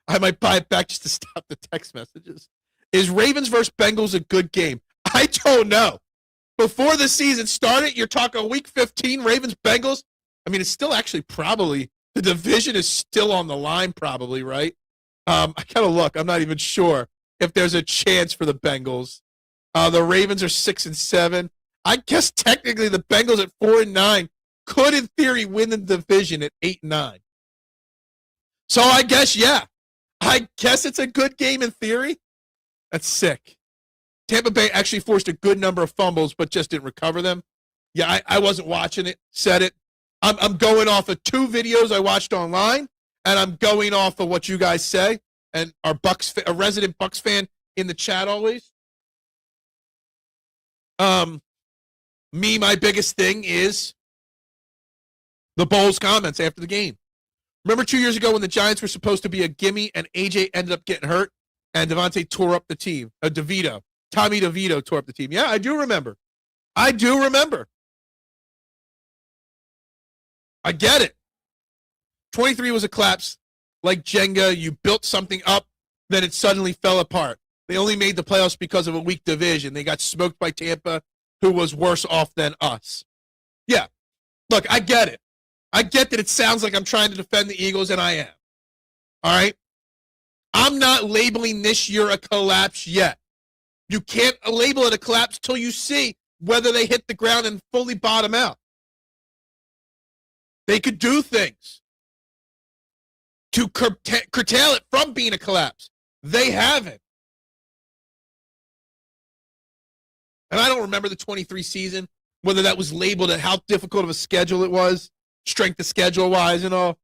I might buy it back just to stop the text messages. Is Ravens versus Bengals a good game? I don't know. Before the season started, you're talking week 15, Ravens-Bengals. I mean, it's still actually probably, the division is still on the line probably, right? I gotta look. I'm not even sure if there's a chance for the Bengals. The Ravens are 6-7. I guess technically the Bengals at 4-9 could, in theory, win the division at 8-9. So I guess, yeah. I guess it's a good game in theory. That's sick. Tampa Bay actually forced a good number of fumbles, but just didn't recover them. Yeah, I wasn't watching it. Said it. I'm going off of 2 videos I watched online, and I'm going off of what you guys say. And our a resident Bucks fan in the chat always. My biggest thing is the Bulls comments after the game. Remember 2 years ago when the Giants were supposed to be a gimme and AJ ended up getting hurt and Devontae tore up the team? Tommy DeVito tore up the team. Yeah, I do remember. I get it. 23 was a collapse. Like Jenga, you built something up, then it suddenly fell apart. They only made the playoffs because of a weak division. They got smoked by Tampa, who was worse off than us. Yeah. Look, I get it. I get that it sounds like I'm trying to defend the Eagles, and I am. All right? I'm not labeling this year a collapse yet. You can't label it a collapse till you see whether they hit the ground and fully bottom out. They could do things to curtail it from being a collapse. They haven't. And I don't remember the 23 season, whether that was labeled at how difficult of a schedule it was, strength of schedule wise and all.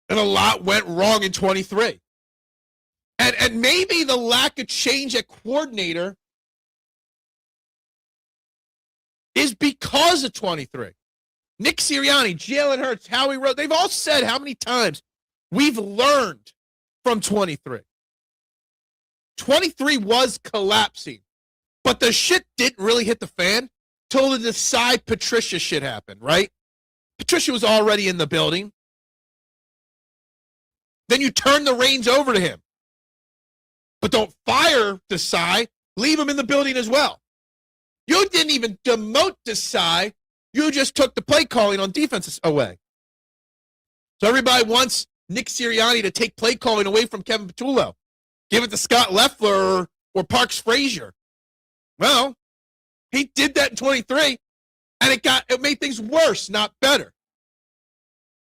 And a lot went wrong in 23. And maybe the lack of change at coordinator is because of 23. Nick Sirianni, Jalen Hurts, Howie Rowe, they've all said how many times we've learned from 23. 23 was collapsing, but the shit didn't really hit the fan till the Decide Patricia shit happened, right? Patricia was already in the building. Then you turn the reins over to him. But don't fire Desai. Leave him in the building as well. You didn't even demote Desai. You just took the play calling on defenses away. So everybody wants Nick Sirianni to take play calling away from Kevin Patullo. Give it to Scott Leffler or Parks Frazier. Well, he did that in 23, and it made things worse, not better.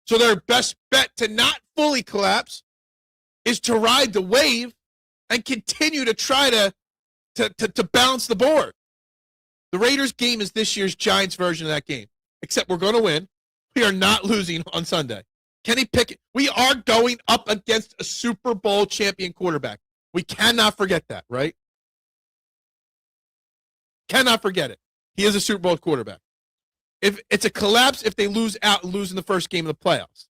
So their best bet to not fully collapse is to ride the wave and continue to try to balance the board. The Raiders game is this year's Giants version of that game, except we're going to win. We are not losing on Sunday. Kenny Pickett, we are going up against a Super Bowl champion quarterback. We cannot forget that, right? Cannot forget it. He is a Super Bowl quarterback. If it's a collapse if they lose out and lose in the first game of the playoffs.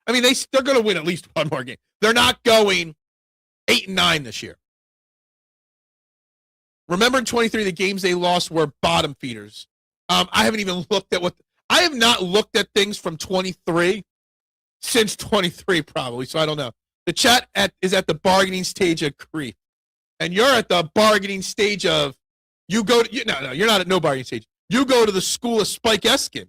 I mean, they're going to win at least one more game. They're not going 8-9 this year. Remember in 23, the games they lost were bottom feeders. I haven't even looked at I have not looked at things from 23 since 23 probably, so I don't know. The chat is at the bargaining stage of grief. And you're at the bargaining stage of, you're not at no bargaining stage. You go to the school of Spike Eskin.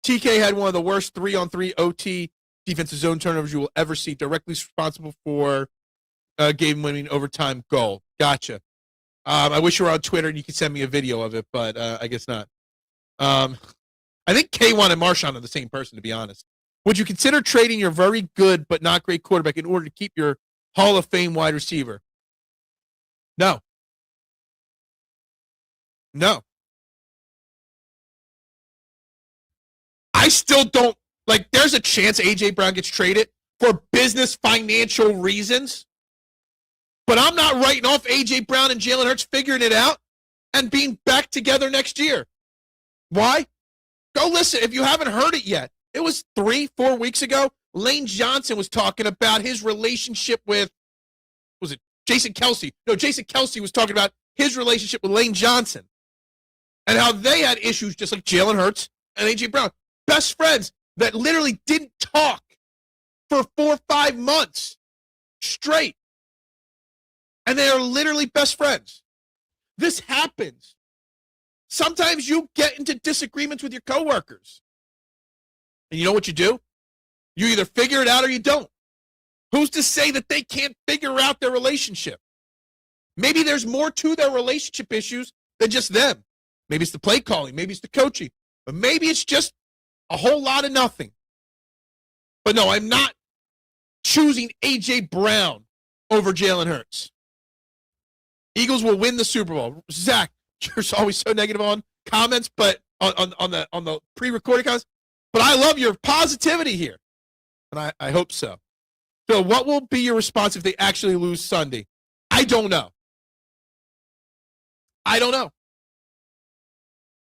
TK had one of the worst 3-on-3 OT defensive zone turnovers you will ever see, directly responsible for game-winning overtime goal. Gotcha. I wish you were on Twitter and you could send me a video of it, but I guess not. I think K1 and Marshawn are the same person, to be honest. Would you consider trading your very good but not great quarterback in order to keep your Hall of Fame wide receiver? No. No. I still don't, there's a chance A.J. Brown gets traded for business financial reasons, but I'm not writing off A.J. Brown and Jalen Hurts figuring it out and being back together next year. Why? Go listen. If you haven't heard it yet, it was 3-4 weeks ago. Lane Johnson was talking about his relationship with, was it Jason Kelsey? No, Jason Kelsey was talking about his relationship with Lane Johnson and how they had issues just like Jalen Hurts and A.J. Brown. Best friends that literally didn't talk for 4 or 5 months straight. And they are literally best friends. This happens. Sometimes you get into disagreements with your coworkers. And you know what you do? You either figure it out or you don't. Who's to say that they can't figure out their relationship? Maybe there's more to their relationship issues than just them. Maybe it's the play calling. Maybe it's the coaching. But maybe it's just a whole lot of nothing. But no, I'm not choosing A.J. Brown over Jalen Hurts. Eagles will win the Super Bowl. Zach, you're always so negative on comments, but on the pre-recorded comments. But I love your positivity here. And I hope so. Phil, what will be your response if they actually lose Sunday? I don't know. I don't know.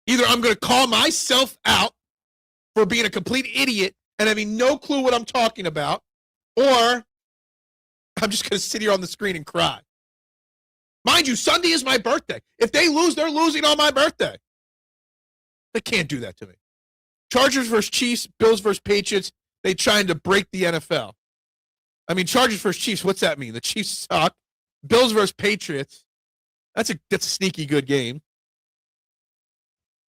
Either I'm going to call myself out for being a complete idiot and having no clue what I'm talking about, or I'm just going to sit here on the screen and cry. Mind you, Sunday is my birthday. If they lose, they're losing on my birthday. They can't do that to me. Chargers versus Chiefs, Bills versus Patriots, they trying to break the NFL. I mean, Chargers versus Chiefs, what's that mean? The Chiefs suck. Bills versus Patriots, that's a sneaky good game.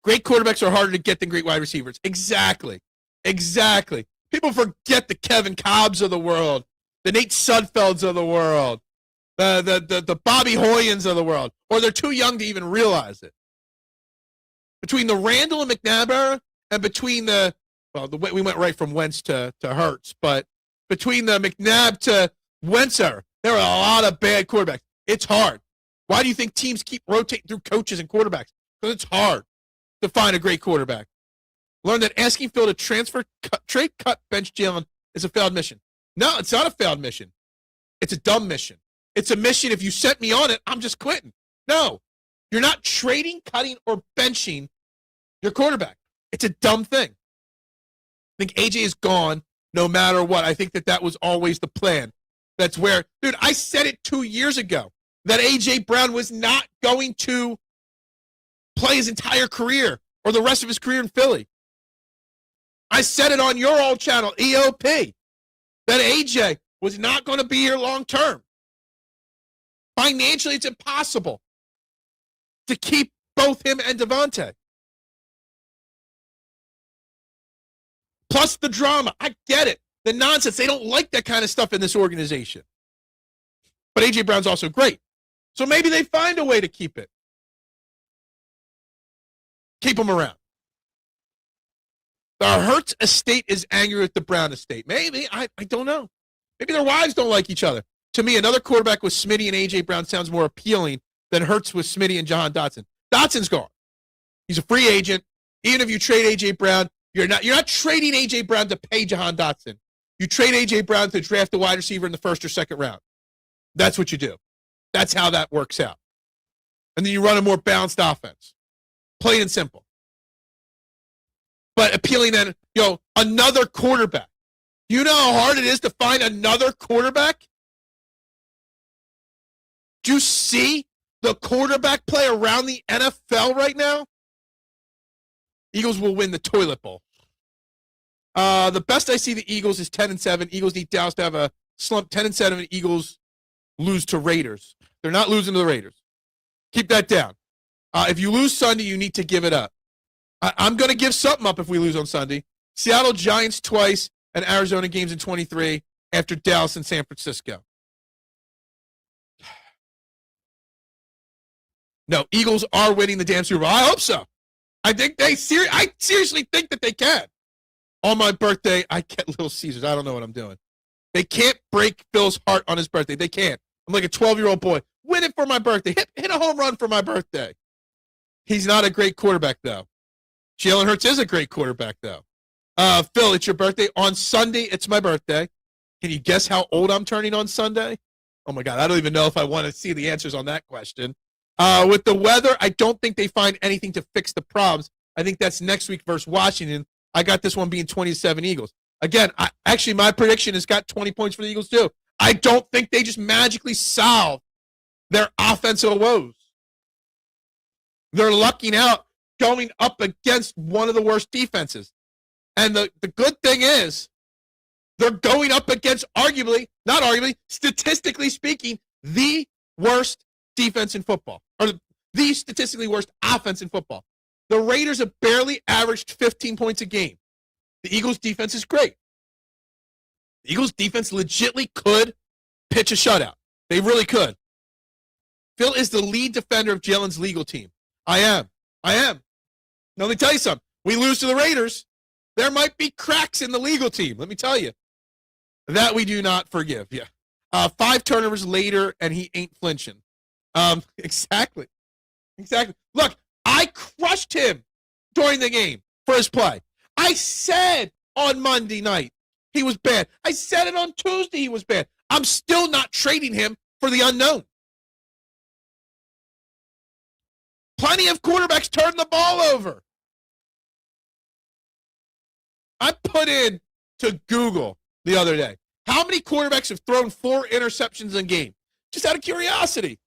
Great quarterbacks are harder to get than great wide receivers. Exactly. People forget the Kevin Cobbs of the world the Nate Sudfelds of the world, the Bobby Hoyens of the world, or they're too young to even realize it. Between the Randall and McNabb era, and between we went right from Wentz to Hurts, but between the McNabb to Wentz era, there are a lot of bad quarterbacks. It's hard. Why do you think teams keep rotating through coaches and quarterbacks? Because it's hard to find a great quarterback. Learn that asking Phil to transfer, trade, cut, bench Jalen is a failed mission. No, it's not a failed mission. It's a dumb mission. It's a mission, if you set me on it, I'm just quitting. No, you're not trading, cutting, or benching your quarterback. It's a dumb thing. I think AJ is gone no matter what. I think that was always the plan. That's where, dude, I said it 2 years ago that AJ Brown was not going to play his entire career or the rest of his career in Philly. I said it on your old channel, EOP, that AJ was not going to be here long term. Financially, it's impossible to keep both him and Devontae. Plus the drama. I get it. The nonsense. They don't like that kind of stuff in this organization. But A.J. Brown's also great. So maybe they find a way to keep it. Keep him around. The Hurts estate is angry with the Brown estate. Maybe. I don't know. Maybe their wives don't like each other. To me, another quarterback with Smitty and A.J. Brown sounds more appealing than Hurts with Smitty and Jahan Dotson. Dotson's gone. He's a free agent. Even if you trade A.J. Brown, you're not trading A.J. Brown to pay Jahan Dotson. You trade A.J. Brown to draft a wide receiver in the first or second round. That's what you do. That's how that works out. And then you run a more balanced offense. Plain and simple. But appealing then, another quarterback. You know how hard it is to find another quarterback? Do you see the quarterback play around the NFL right now? Eagles will win the toilet bowl. The best I see the Eagles is 10-7. Eagles need Dallas to have a slump. 10-7. Eagles lose to Raiders. They're not losing to the Raiders. Keep that down. If you lose Sunday, you need to give it up. I'm going to give something up if we lose on Sunday. Seattle Giants twice and Arizona games in 23 after Dallas and San Francisco. No, Eagles are winning the damn Super Bowl. I hope so. I think I seriously think that they can. On my birthday, I get Little Caesars. I don't know what I'm doing. They can't break Phil's heart on his birthday. They can't. I'm like a 12-year-old boy. Win it for my birthday. Hit a home run for my birthday. He's not a great quarterback, though. Jalen Hurts is a great quarterback, though. Phil, it's your birthday. On Sunday, it's my birthday. Can you guess how old I'm turning on Sunday? Oh, my God. I don't even know if I want to see the answers on that question. With the weather, I don't think they find anything to fix the problems. I think that's next week versus Washington. I got this one being 27 Eagles. Again, actually, my prediction has got 20 points for the Eagles, too. I don't think they just magically solve their offensive woes. They're lucking out going up against one of the worst defenses. And the good thing is they're going up against statistically speaking, the worst defense in football, or the statistically worst offense in football. The Raiders have barely averaged 15 points a game. The Eagles' defense is great. The Eagles' defense legitimately could pitch a shutout. They really could. Phil is the lead defender of Jalen's legal team. I am. Now, let me tell you something. We lose to the Raiders, there might be cracks in the legal team. Let me tell you. That we do not forgive. Yeah. 5 turnovers later, and he ain't flinching. Exactly. Look, I crushed him during the game for his play. I said on Monday night he was bad. I said it on Tuesday he was bad. I'm still not trading him for the unknown. Plenty of quarterbacks turn the ball over. I put in to Google the other day, how many quarterbacks have thrown 4 interceptions in a game? Just out of curiosity.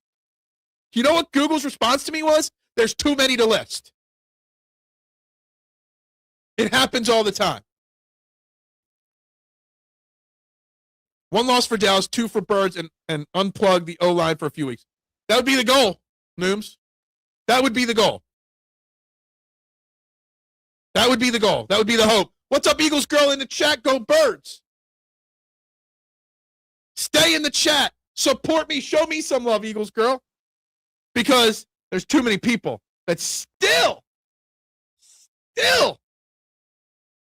You know what Google's response to me was? There's too many to list. It happens all the time. 1 loss for Dallas, 2 for Birds, and unplug the O-line for a few weeks. That would be the goal, Nooms. That would be the goal. That would be the goal. That would be the hope. What's up, Eagles girl in the chat? Go Birds. Stay in the chat. Support me. Show me some love, Eagles girl. Because there's too many people that still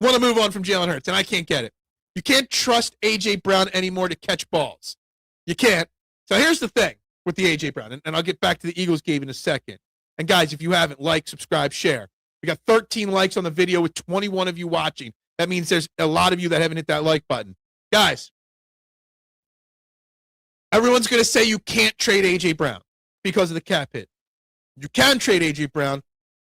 want to move on from Jalen Hurts, and I can't get it. You can't trust A.J. Brown anymore to catch balls. You can't. So here's the thing with the A.J. Brown, and I'll get back to the Eagles game in a second. And guys, if you haven't, like, subscribe, share. We got 13 likes on the video with 21 of you watching. That means there's a lot of you that haven't hit that like button. Guys, everyone's going to say you can't trade A.J. Brown because of the cap hit. You can trade A.J. Brown,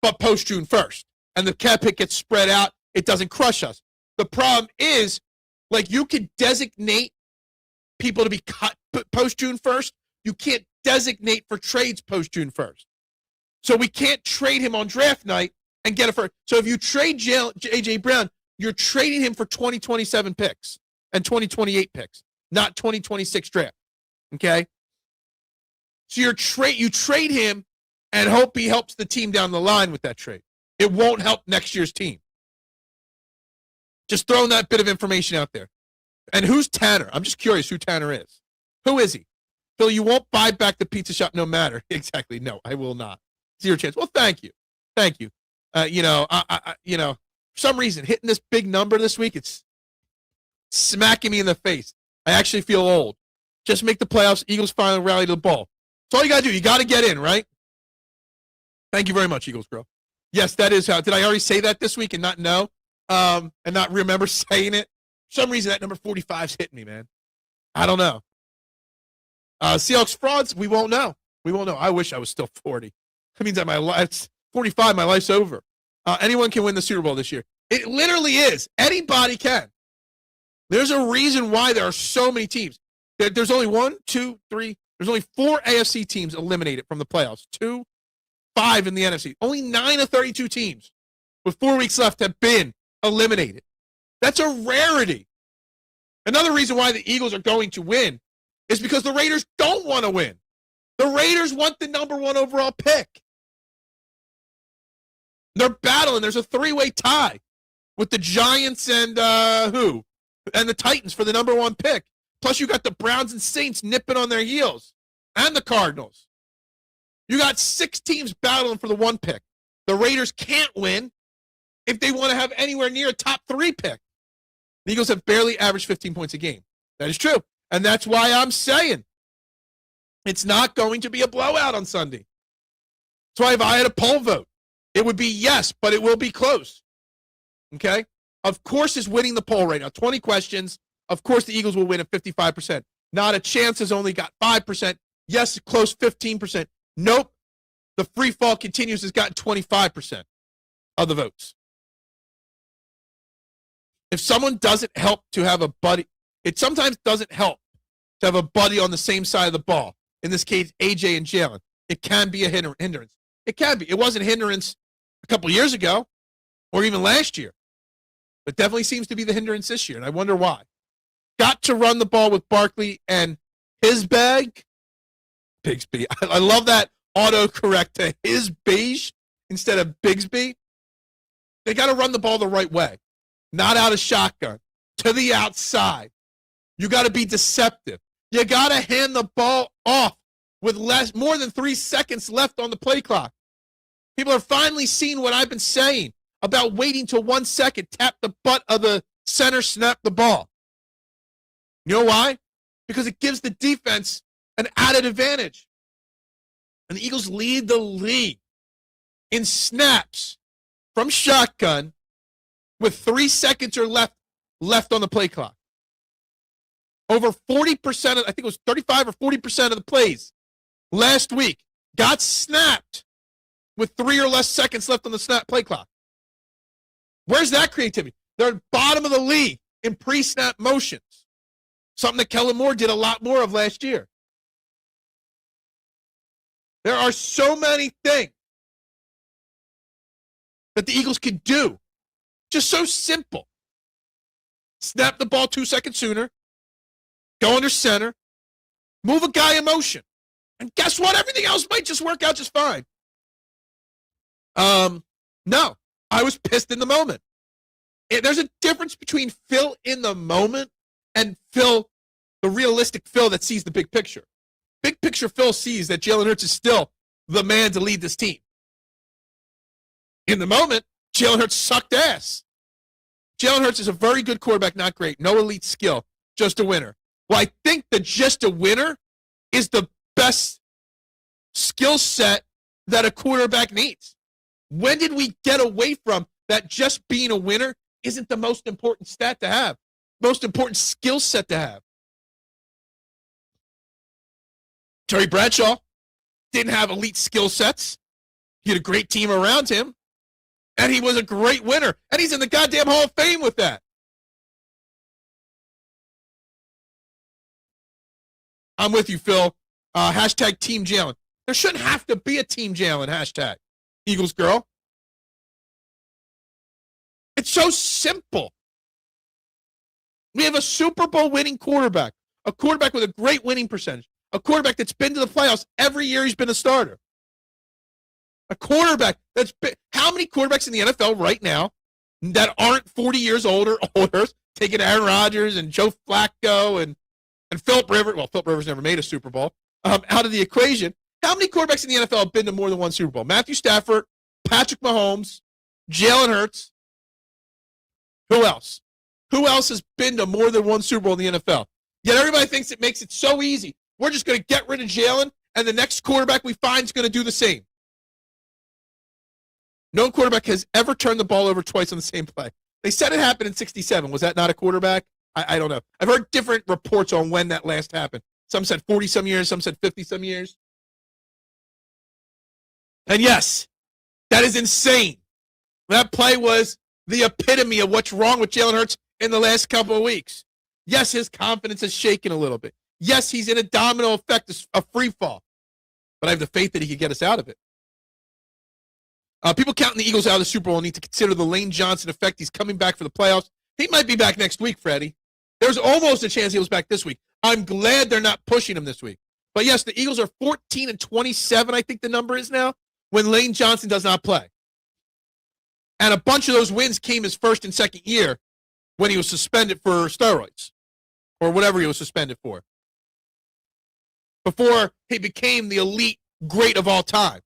but post-June 1st. And the cap hit gets spread out. It doesn't crush us. The problem is, like, you can designate people to be cut post-June 1st. You can't designate for trades post-June 1st. So we can't trade him on draft night and get it for. So if you trade A.J. Brown, you're trading him for 2027 picks and 2028 picks, not 2026 draft. Okay? So you trade him and hope he helps the team down the line with that trade. It won't help next year's team. Just throwing that bit of information out there. And who's Tanner? I'm just curious who Tanner is. Who is he? Phil, you won't buy back the pizza shop no matter. Exactly. No, I will not. Zero chance. Well, thank you. Thank you. For some reason, hitting this big number this week, it's smacking me in the face. I actually feel old. Just make the playoffs. Eagles finally rally to the ball. That's all you got to do. You got to get in, right? Thank you very much, Eagles girl. Yes, that is how. Did I already say that this week and not know? And not remember saying it? For some reason, that number 45's hitting me, man. I don't know. Seahawks frauds, we won't know. We won't know. I wish I was still 40. That means that my life's 45, my life's over. Anyone can win the Super Bowl this year. It literally is. Anybody can. There's a reason why there are so many teams. There's only 1, 2, 3. There's only 4 AFC teams eliminated from the playoffs. 2, 5 in the NFC. Only 9 of 32 teams with 4 weeks left have been eliminated. That's a rarity. Another reason why the Eagles are going to win is because the Raiders don't want to win. The Raiders want the number 1 overall pick. They're battling. There's a 3-way tie with the Giants and who? And the Titans for the number 1 pick. Plus, you got the Browns and Saints nipping on their heels. And the Cardinals. You got 6 teams battling for the 1 pick. The Raiders can't win if they want to have anywhere near a top 3 pick. The Eagles have barely averaged 15 points a game. That is true. And that's why I'm saying it's not going to be a blowout on Sunday. That's why if I had a poll vote, it would be yes, but it will be close. Okay? Of course is winning the poll right now. 20 questions. Of course the Eagles will win at 55%. Not a chance has only got 5%. Yes, close 15%. Nope. The free fall continues has gotten 25% of the votes. If someone doesn't help to have a buddy, it sometimes doesn't help to have a buddy on the same side of the ball. In this case, AJ and Jalen. It can be a hindrance. It can be. It wasn't a hindrance a couple years ago or even last year. It definitely seems to be the hindrance this year, and I wonder why. Got to run the ball with Barkley and his bag, Bigsby. I love that autocorrect to his beige instead of Bigsby. They got to run the ball the right way. Not out of shotgun, to the outside. You got to be deceptive. You got to hand the ball off with more than 3 seconds left on the play clock. People are finally seeing what I've been saying about waiting till 1 second, tap the butt of the center, snap the ball. You know why? Because it gives the defense an added advantage. And the Eagles lead the league in snaps from shotgun with 3 seconds or left on the play clock. Over 40% of, I think it was 35 or 40% of the plays last week got snapped with 3 or less seconds left on the snap play clock. Where's that creativity? They're at bottom of the league in pre-snap motions. Something that Kellen Moore did a lot more of last year. There are so many things that the Eagles could do. Just so simple. Snap the ball 2 seconds sooner. Go under center. Move a guy in motion. And guess what? Everything else might just work out just fine. No. I was pissed in the moment. There's a difference between Phil in the moment and Phil the realistic Phil that sees the big picture. Big picture Phil sees that Jalen Hurts is still the man to lead this team. In the moment, Jalen Hurts sucked ass. Jalen Hurts is a very good quarterback, not great. No elite skill, just a winner. Well, I think that just a winner is the best skill set that a quarterback needs. When did we get away from that just being a winner isn't the most important stat to have, most important skill set to have? Terry Bradshaw didn't have elite skill sets. He had a great team around him, and he was a great winner, and he's in the goddamn Hall of Fame with that. I'm with you, Phil. Hashtag Team Jalen. There shouldn't have to be a Team Jalen hashtag. Eagles girl. It's so simple. We have a Super Bowl winning quarterback, a quarterback with a great winning percentage, a quarterback that's been to the playoffs every year he's been a starter. A quarterback that's been, how many quarterbacks in the NFL right now that aren't 40 years old or older, taking Aaron Rodgers and Joe Flacco and Philip Rivers, well, Philip Rivers never made a Super Bowl, out of the equation. How many quarterbacks in the NFL have been to more than one Super Bowl? Matthew Stafford, Patrick Mahomes, Jalen Hurts. Who else? Who else has been to more than one Super Bowl in the NFL? Yet everybody thinks it makes it so easy. We're just going to get rid of Jalen, and the next quarterback we find is going to do the same. No quarterback has ever turned the ball over twice on the same play. They said it happened in 1967. Was that not a quarterback? I don't know. I've heard different reports on when that last happened. Some said 40-some years. Some said 50-some years. And yes, that is insane. That play was the epitome of what's wrong with Jalen Hurts in the last couple of weeks. Yes, his confidence is shaken a little bit. Yes, he's in a domino effect, a free fall. But I have the faith that he could get us out of it. People counting the Eagles out of the Super Bowl need to consider the Lane Johnson effect. He's coming back for the playoffs. He might be back next week, Freddie. There's almost a chance he was back this week. I'm glad they're not pushing him this week. But yes, the Eagles are 14-27, I think the number is now, when Lane Johnson does not play. And a bunch of those wins came his first and second year when he was suspended for steroids or whatever he was suspended for. Before he became the elite great of all time.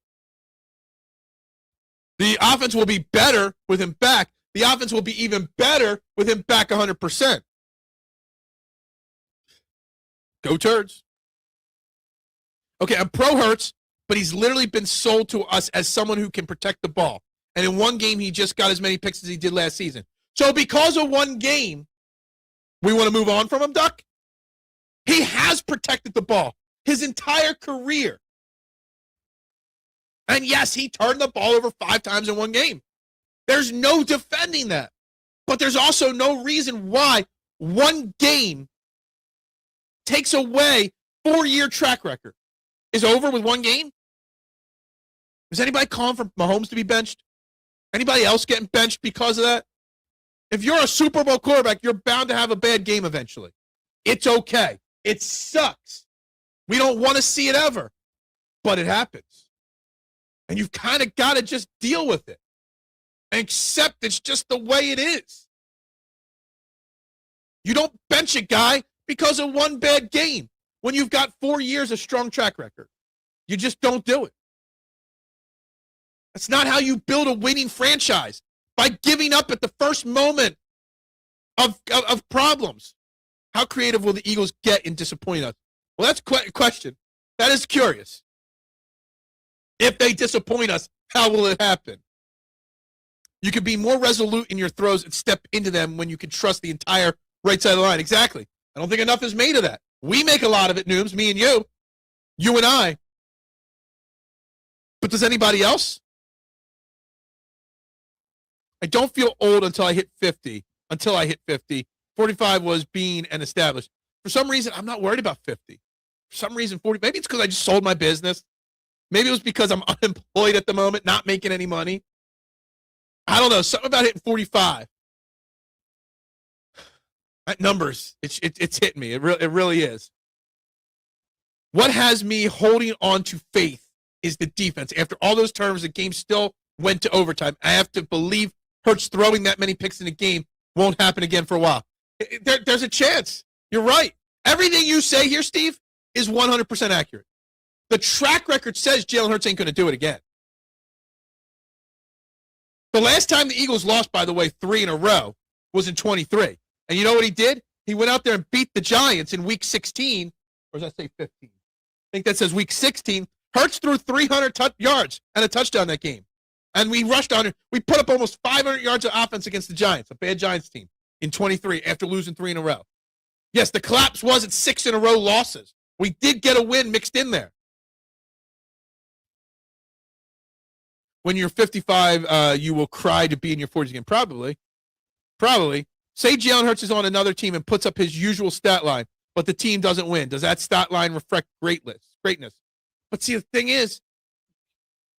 The offense will be better with him back. The offense will be even better with him back 100%. Go Turds. Okay, I'm pro Hurts, but he's literally been sold to us as someone who can protect the ball. And in one game, he just got as many picks as he did last season. So because of one game, we want to move on from him, Duck? He has protected the ball his entire career. And yes, he turned the ball over 5 times in one game. There's no defending that. But there's also no reason why one game takes away 4-year track record. Is over with one game? Is anybody calling for Mahomes to be benched? Anybody else getting benched because of that? If you're a Super Bowl quarterback, you're bound to have a bad game eventually. It's okay. It sucks. We don't want to see it ever, but it happens. And you've kind of got to just deal with it and accept it's just the way it is. You don't bench a guy because of one bad game when you've got 4 years of strong track record. You just don't do it. That's not how you build a winning franchise, by giving up at the first moment of problems. How creative will the Eagles get in disappointing us? Well, that's a question. That is curious. If they disappoint us, how will it happen? You can be more resolute in your throws and step into them when you can trust the entire right side of the line. Exactly. I don't think enough is made of that. We make a lot of it, Nooms, me and you and I. But does anybody else? I don't feel old until I hit 50. 45 was being and established. For some reason, I'm not worried about 50. For some reason, 40. Maybe it's because I just sold my business. Maybe it was because I'm unemployed at the moment, not making any money. I don't know. Something about hitting 45. That numbers, it's hitting me. It really is. What has me holding on to faith is the defense. After all those turnovers, the game still went to overtime. I have to believe Hurts throwing that many picks in a game won't happen again for a while. There's a chance. You're right. Everything you say here, Steve, is 100% accurate. The track record says Jalen Hurts ain't going to do it again. The last time the Eagles lost, by the way, 3 in a row was in 23. And you know what he did? He went out there and beat the Giants in week 16. Or does that say 15? I think that says week 16. Hurts threw 300 yards and a touchdown that game. And we rushed on it. We put up almost 500 yards of offense against the Giants, a bad Giants team, in 23 after losing 3 in a row. Yes, the collapse wasn't 6 in a row losses. We did get a win mixed in there. When you're 55, you will cry to be in your 40s again. Probably. Say Jalen Hurts is on another team and puts up his usual stat line, but the team doesn't win. Does that stat line reflect greatness? But see, the thing is,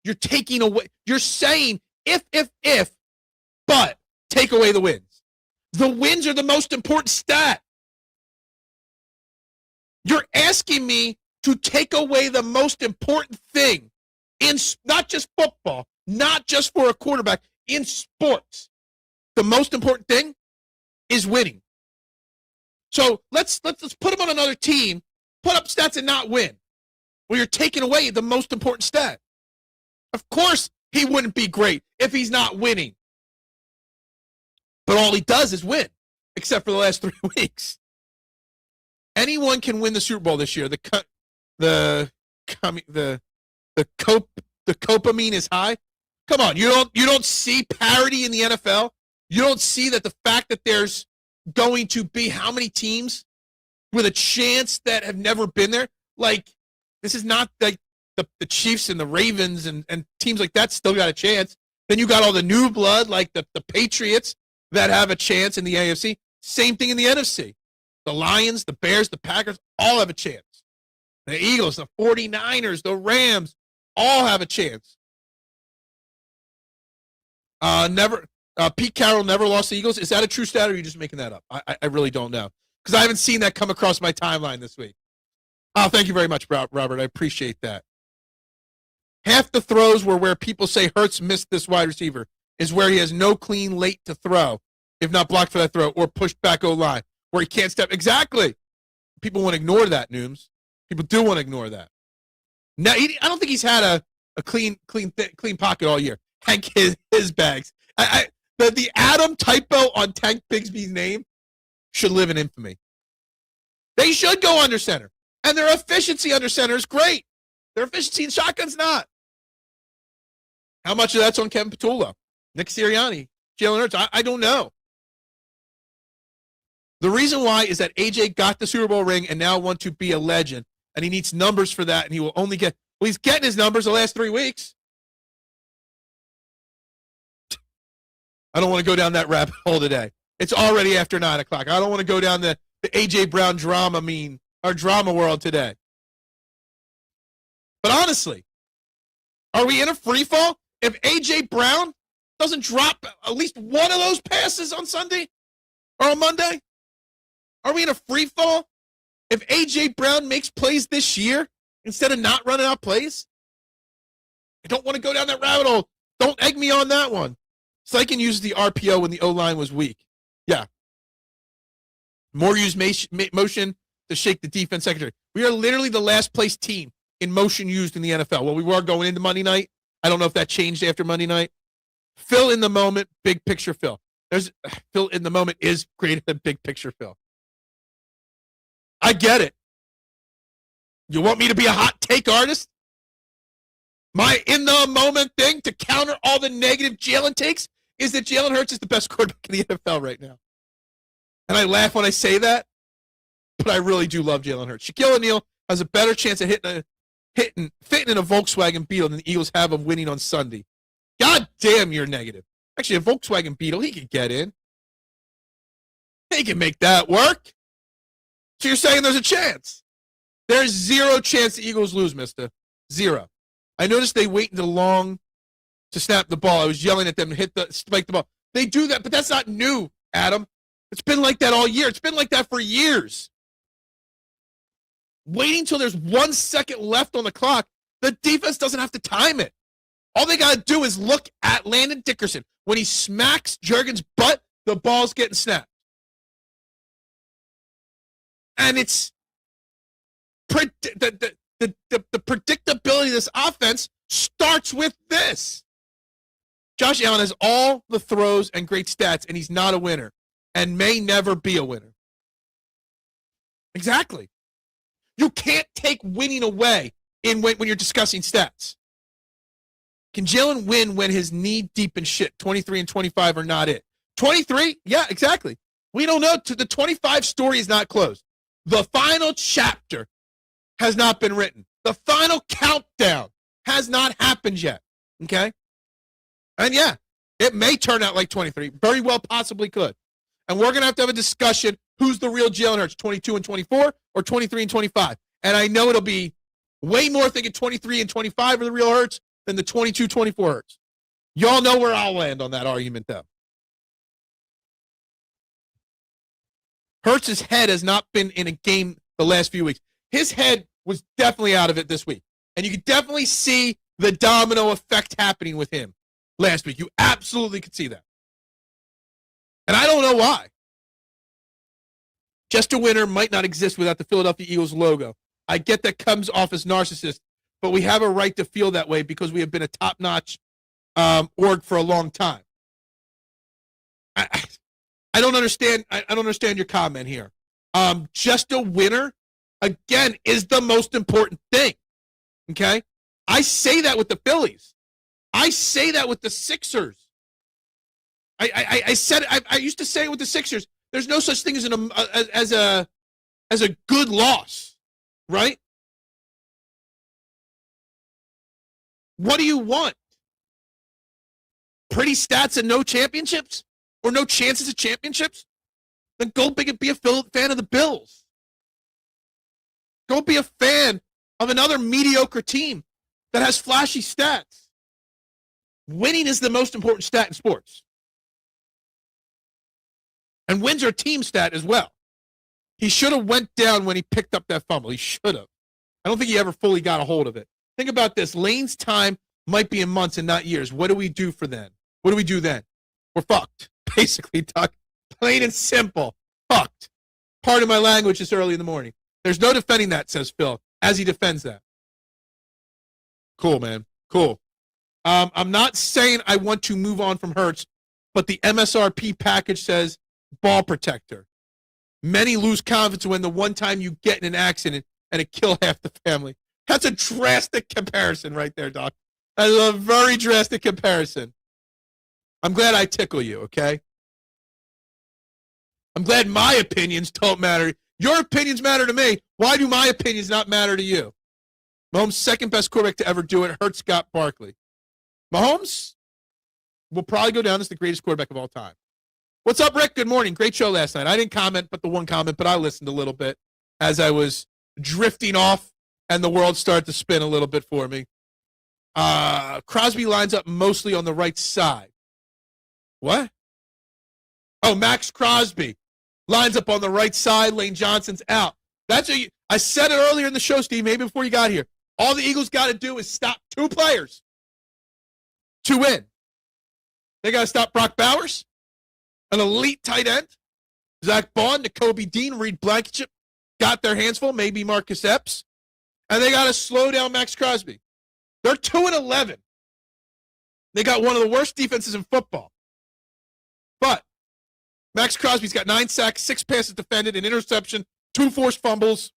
you're taking away, you're saying if, but take away the wins. The wins are the most important stat. You're asking me to take away the most important thing in not just football, not just for a quarterback, in sports. The most important thing is winning. So let's put him on another team, put up stats and not win. Well, you're taking away the most important stat. Of course he wouldn't be great if he's not winning. But all he does is win, except for the last 3 weeks. Anyone can win the Super Bowl this year. The dopamine is high. Come on, you don't see parity in the NFL. You don't see that the fact that there's going to be how many teams with a chance that have never been there. Like, this is not like the Chiefs and the Ravens and teams like that still got a chance. Then you got all the new blood like the Patriots that have a chance in the AFC. Same thing in the NFC. The Lions, the Bears, the Packers all have a chance. The Eagles, the 49ers, the Rams all have a chance. Pete Carroll never lost the Eagles. Is that a true stat, or are you just making that up? I really don't know, because I haven't seen that come across my timeline this week. Oh, thank you very much, Robert. I appreciate that. Half the throws were where people say Hurts missed this wide receiver is where he has no clean late to throw, if not blocked for that throw, or pushed back O-line, where he can't step. Exactly. People want to ignore that, Nooms. People do want to ignore that. Now, I don't think he's had a clean pocket all year. Hank his bags. The Adam typo on Tank Bigsby's name should live in infamy. They should go under center. And their efficiency under center is great. Their efficiency in shotgun's not. How much of that's on Kevin Patullo, Nick Sirianni, Jalen Hurts? I don't know. The reason why is that AJ got the Super Bowl ring and now wants to be a legend. And he needs numbers for that, and he will only get, well, he's getting his numbers the last 3 weeks. I don't want to go down that rabbit hole today. It's already after 9 o'clock. I don't want to go down the A.J. Brown drama world today. But honestly, are we in a free fall? If A.J. Brown doesn't drop at least one of those passes on Sunday or on Monday, are we in a free fall? If A.J. Brown makes plays this year instead of not running out plays? I don't want to go down that rabbit hole. Don't egg me on that one. Sykin used the RPO when the O-line was weak. Yeah. More used motion to shake the defense secondary. We are literally the last place team in motion used in the NFL. Well, we were going into Monday night. I don't know if that changed after Monday night. Phil in the moment, big picture Phil. Phil in the moment is greater than big picture Phil. I get it. You want me to be a hot take artist? My in the moment thing to counter all the negative Jalen takes is that Jalen Hurts is the best quarterback in the NFL right now. And I laugh when I say that, but I really do love Jalen Hurts. Shaquille O'Neal has a better chance of fitting in a Volkswagen Beetle than the Eagles have of winning on Sunday. God damn, you're negative. Actually, a Volkswagen Beetle, he could get in. He can make that work. So you're saying there's a chance? There's zero chance the Eagles lose, mister. Zero. I noticed they wait until long to snap the ball. I was yelling at them to spike the ball. They do that, but that's not new, Adam. It's been like that all year. It's been like that for years. Waiting until there's 1 second left on the clock, the defense doesn't have to time it. All they got to do is look at Landon Dickerson. When he smacks Juergen's butt, the ball's getting snapped. And it's the predictability of this offense starts with this. Josh Allen has all the throws and great stats, and he's not a winner and may never be a winner. Exactly. You can't take winning away when you're discussing stats. Can Jalen win when his knee deep in shit? 23 and 25 are not it. 23? Yeah, exactly. We don't know. The 25 story is not closed. The final chapter has not been written. The final countdown has not happened yet. Okay? And yeah, it may turn out like 23. Very well possibly could. And we're going to have a discussion who's the real Jalen Hurts, 22 and 24 or 23 and 25. And I know it'll be way more thinking 23 and 25 are the real Hurts than the 22-24 Hurts. Y'all know where I'll land on that argument, though. Hurts' head has not been in a game the last few weeks. His head was definitely out of it this week. And you could definitely see the domino effect happening with him last week. You absolutely could see that. And I don't know why. Just a winner might not exist without the Philadelphia Eagles logo. I get that comes off as narcissist, but we have a right to feel that way because we have been a top-notch org for a long time. I don't understand. I don't understand your comment here. Just a winner, again, is the most important thing. Okay? I say that with the Phillies. I say that with the Sixers. I used to say it with the Sixers. There's no such thing as a good loss, right? What do you want? Pretty stats and no championships? Or no chances at championships? Then go big and be a fan of the Bills. Go be a fan of another mediocre team that has flashy stats. Winning is the most important stat in sports. And wins are a team stat as well. He should have went down when he picked up that fumble. He should have. I don't think he ever fully got a hold of it. Think about this. Lane's time might be in months and not years. What do we do for then? What do we do then? We're fucked. Basically, Doug. Plain and simple. Fucked. Pardon my language this early in the morning. There's no defending that, says Phil, as he defends that. Cool, man. Cool. I'm not saying I want to move on from Hurts, but the MSRP package says ball protector. Many lose confidence when the one time you get in an accident and it kill half the family. That's a drastic comparison right there, Doc. That's a very drastic comparison. I'm glad I tickle you, okay? I'm glad my opinions don't matter. Your opinions matter to me. Why do my opinions not matter to you? Mahomes' second best quarterback to ever do it. Hurts Scott Barkley. Mahomes will probably go down as the greatest quarterback of all time. What's up, Rick? Good morning. Great show last night. I didn't comment, but the one comment, but I listened a little bit as I was drifting off and the world started to spin a little bit for me. Crosby lines up mostly on the right side. What? Oh, Max Crosby lines up on the right side. Lane Johnson's out. I said it earlier in the show, Steve, maybe before you got here. All the Eagles got to do is stop two players to win. They got to stop Brock Bowers, an elite tight end. Zach Bond, Nakobe Dean, Reed Blankenship got their hands full, maybe Marcus Epps. And they got to slow down Max Crosby. They're 2-11. They got one of the worst defenses in football. But Max Crosby's got 9 sacks, 6 passes defended, an interception, 2 forced fumbles.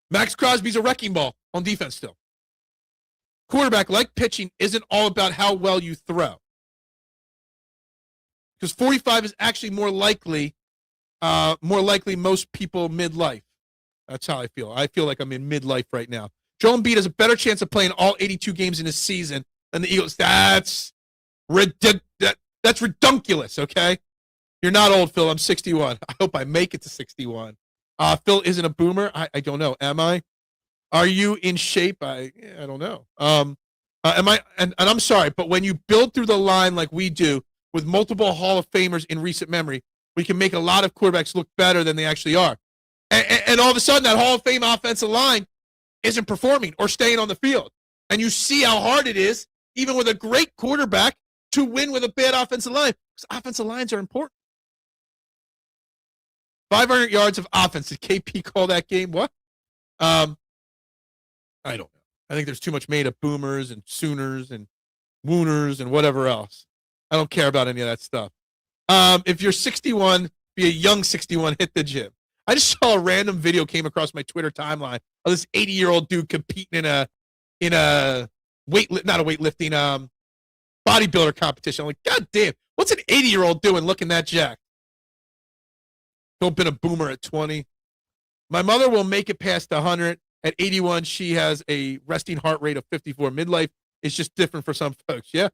Max Crosby's a wrecking ball on defense still. Quarterback, like pitching, isn't all about how well you throw. Because 45 is actually more likely most people midlife. That's how I feel. I feel like I'm in midlife right now. Joel Embiid has a better chance of playing all 82 games in a season than the Eagles. That's redunculous, okay? You're not old, Phil. I'm 61. I hope I make it to 61. Phil isn't a boomer. I don't know. Am I? Are you in shape? I don't know. Am I? And I'm sorry, but when you build through the line like we do with multiple Hall of Famers in recent memory, we can make a lot of quarterbacks look better than they actually are. And all of a sudden, that Hall of Fame offensive line isn't performing or staying on the field. And you see how hard it is, even with a great quarterback, to win with a bad offensive line. Because offensive lines are important. 500 yards of offense. Did KP call that game? What? I don't know. I think there's too much made of boomers and Sooners and Wooners and whatever else. I don't care about any of that stuff. If you're 61, be a young 61, hit the gym. I just saw a random video came across my Twitter timeline of this 80-year-old dude competing in a bodybuilder competition. I'm like, God damn, what's an 80-year-old doing looking that jacked? Don't been a boomer at 20. My mother will make it past 100. At 81, she has a resting heart rate of 54. Midlife is just different for some folks. Yeah.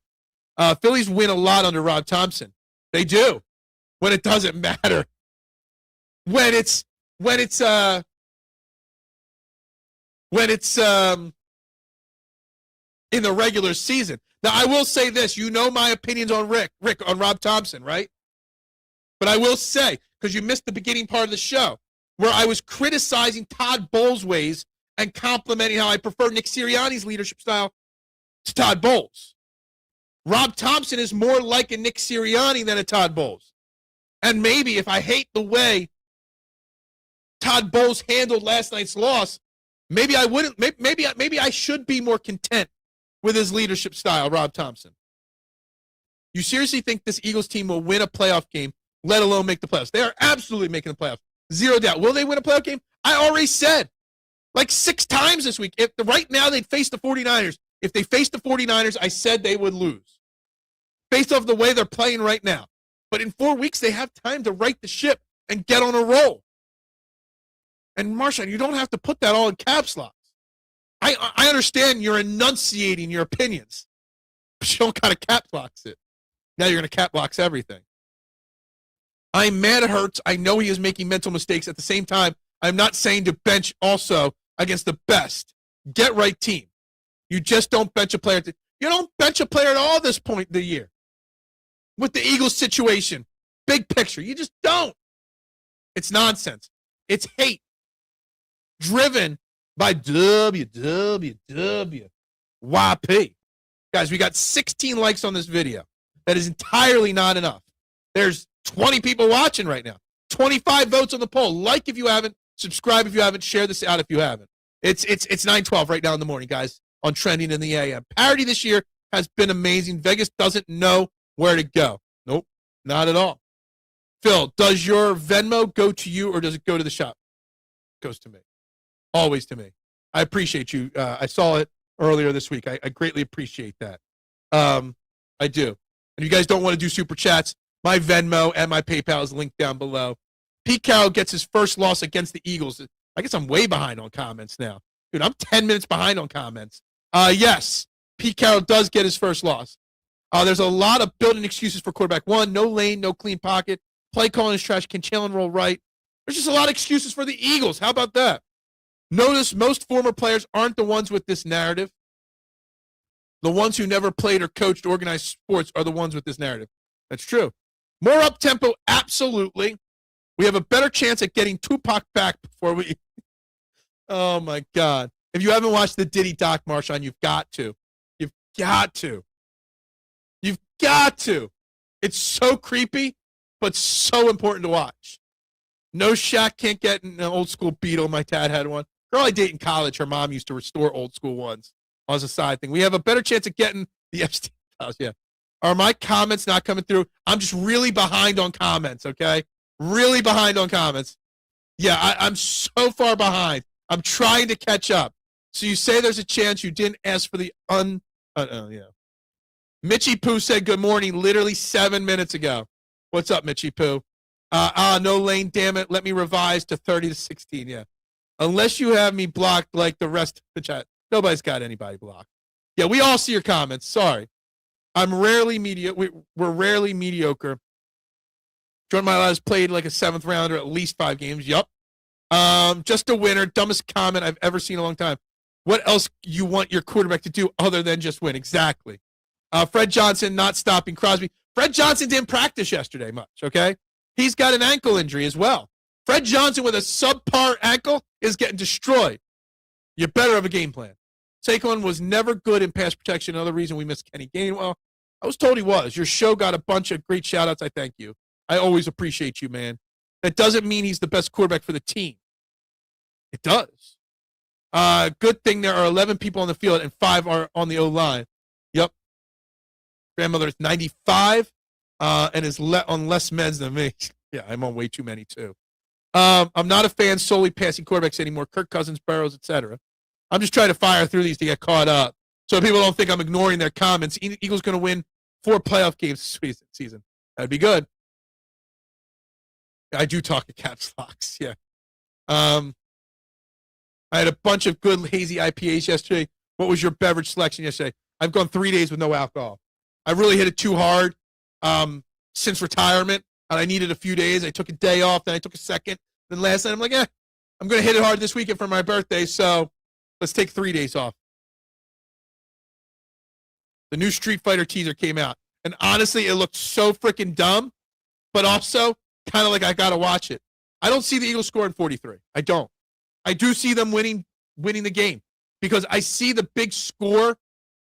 Phillies win a lot under Rob Thompson. They do. When it doesn't matter. When it's in the regular season. Now I will say this, you know my opinions on Rick on Rob Thompson, right? But I will say, because you missed the beginning part of the show, where I was criticizing Todd Bowles' ways and complimenting how I prefer Nick Sirianni's leadership style to Todd Bowles. Rob Thompson is more like a Nick Sirianni than a Todd Bowles. And maybe if I hate the way Todd Bowles handled last night's loss, maybe I wouldn't. Maybe I should be more content with his leadership style, Rob Thompson. You seriously think this Eagles team will win a playoff game, let alone make the playoffs? They are absolutely making the playoffs. Zero doubt. Will they win a playoff game? I already said like 6 times this week. If right now they'd face the 49ers. If they faced the 49ers, I said they would lose. Based off the way they're playing right now. But in 4 weeks, they have time to right the ship and get on a roll. And Marshawn, you don't have to put that all in caps locks. I understand you're enunciating your opinions, but you don't gotta cap locks it. Now you're gonna cap locks everything. I'm mad at Hurts. I know he is making mental mistakes. At the same time, I'm not saying to bench also against the best. Get right team. You just don't bench a player. You don't bench a player at all at this point in the year. With the Eagles situation, big picture, you just don't. It's nonsense. It's hate. Driven by WWWYP. Guys, we got 16 likes on this video. That is entirely not enough. There's 20 people watching right now. 25 votes on the poll. Like if you haven't, subscribe if you haven't, share this out if you haven't. It's 9:12 right now in the morning, guys, on Trending in the AM. Parity this year has been amazing. Vegas doesn't know where to go. Nope, not at all. Phil, does your Venmo go to you or does it go to the shop? It goes to me. Always to me. I appreciate you. I saw it earlier this week. I greatly appreciate that. I do. And if you guys don't want to do super chats, my Venmo and my PayPal is linked down below. Pete Carroll gets his first loss against the Eagles. I guess I'm way behind on comments now. Dude, I'm 10 minutes behind on comments. Yes, Pete Carroll does get his first loss. There's a lot of built-in excuses for quarterback. One, no lane, no clean pocket. Play calling is trash. Can Jalen roll right? There's just a lot of excuses for the Eagles. How about that? Notice most former players aren't the ones with this narrative. The ones who never played or coached organized sports are the ones with this narrative. That's true. More up-tempo, absolutely. We have a better chance at getting Tupac back before we... Oh, my God. If you haven't watched the Diddy doc, Marshawn, you've got to. You've got to. You've got to. It's so creepy, but so important to watch. No Shaq can't get an old school Beetle. My dad had one. Girl I date in college, her mom used to restore old school ones as a side thing. We have a better chance of getting the Epstein house. Yeah. Are my comments not coming through? I'm just really behind on comments, okay? Really behind on comments. Yeah, I'm so far behind. I'm trying to catch up. So you say there's a chance you didn't ask for the yeah. Mitchie Poo said good morning literally 7 minutes ago. What's up, Mitchie Poo? No lane, damn it. Let me revise to 30-16, yeah. Unless you have me blocked like the rest of the chat. Nobody's got anybody blocked. Yeah, we all see your comments. Sorry. I'm rarely mediocre. We're rarely mediocre. Jordan Mailata has played like a 7th rounder at least 5 games. Yup. Just a winner. Dumbest comment I've ever seen in a long time. What else you want your quarterback to do other than just win? Exactly. Fred Johnson not stopping Crosby. Fred Johnson didn't practice yesterday much, okay? He's got an ankle injury as well. Fred Johnson with a subpar ankle is getting destroyed. You better have a game plan. Saquon was never good in pass protection. Another reason we missed Kenny Gainwell. I was told he was. Your show got a bunch of great shout-outs. I thank you. I always appreciate you, man. That doesn't mean he's the best quarterback for the team. It does. Good thing there are 11 people on the field and 5 are on the O-line. Yep. Grandmother is 95 and is on less meds than me. Yeah, I'm on way too many, too. I'm not a fan solely passing quarterbacks anymore. Kirk Cousins, Burrows, etc. I'm just trying to fire through these to get caught up so people don't think I'm ignoring their comments. Eagles going to win 4 playoff games this season. That'd be good. I do talk to caps locks, yeah. I had a bunch of good hazy IPAs yesterday. What was your beverage selection yesterday? I've gone 3 days with no alcohol. I really hit it too hard since retirement, and I needed a few days. I took a day off, then I took a second. Then last night, I'm like, I'm going to hit it hard this weekend for my birthday, so let's take 3 days off. The new Street Fighter teaser came out, and honestly, it looked so freaking dumb, but also kind of like I got to watch it. I don't see the Eagles scoring 43. I don't. I do see them winning the game because I see the big score,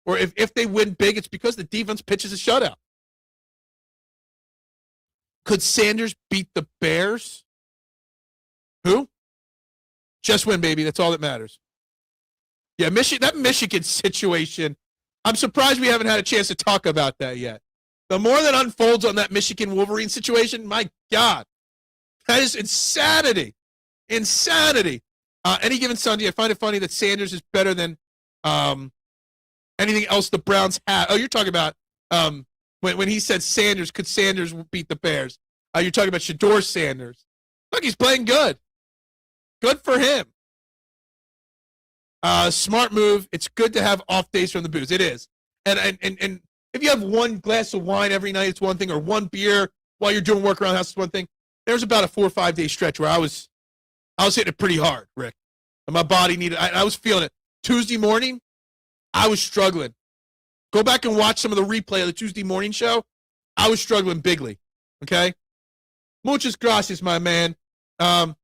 or if they win big, it's because the defense pitches a shutout. Could Sanders beat the Bears? Who? Just win, baby. That's all that matters. Yeah, that Michigan situation, I'm surprised we haven't had a chance to talk about that yet. The more that unfolds on that Michigan Wolverine situation, my God, that is insanity. Insanity. Any given Sunday, I find it funny that Sanders is better than anything else the Browns have. Oh, you're talking about when he said Sanders, could Sanders beat the Bears? You're talking about Shedeur Sanders. Look, he's playing good. Good for him. Smart move. It's good to have off days from the booze. It is. And if you have one glass of wine every night, it's one thing, or one beer while you're doing work around the house, it's one thing. There's about a 4 or 5 day stretch where I was hitting it pretty hard, Rick. And my body needed, I was feeling it. Tuesday morning, I was struggling. Go back and watch some of the replay of the Tuesday morning show. I was struggling bigly. Okay? Muchas gracias, my man. I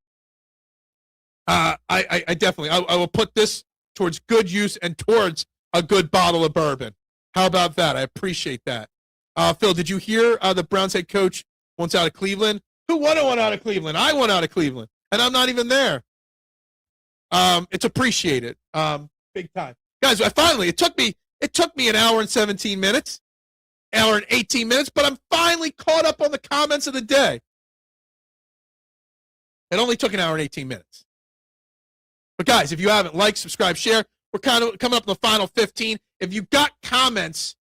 definitely, I will put this towards good use and towards a good bottle of bourbon. How about that? I appreciate that. Phil, did you hear the Browns head coach wants out of Cleveland? Who want out of Cleveland? I want out of Cleveland, and I'm not even there. It's appreciated, big time, guys. It took me an hour and 17 minutes, hour and 18 minutes, but I'm finally caught up on the comments of the day. It only took an hour and 18 minutes. But guys, if you haven't liked, subscribe, share, we're kind of coming up on the final 15. If you've got comments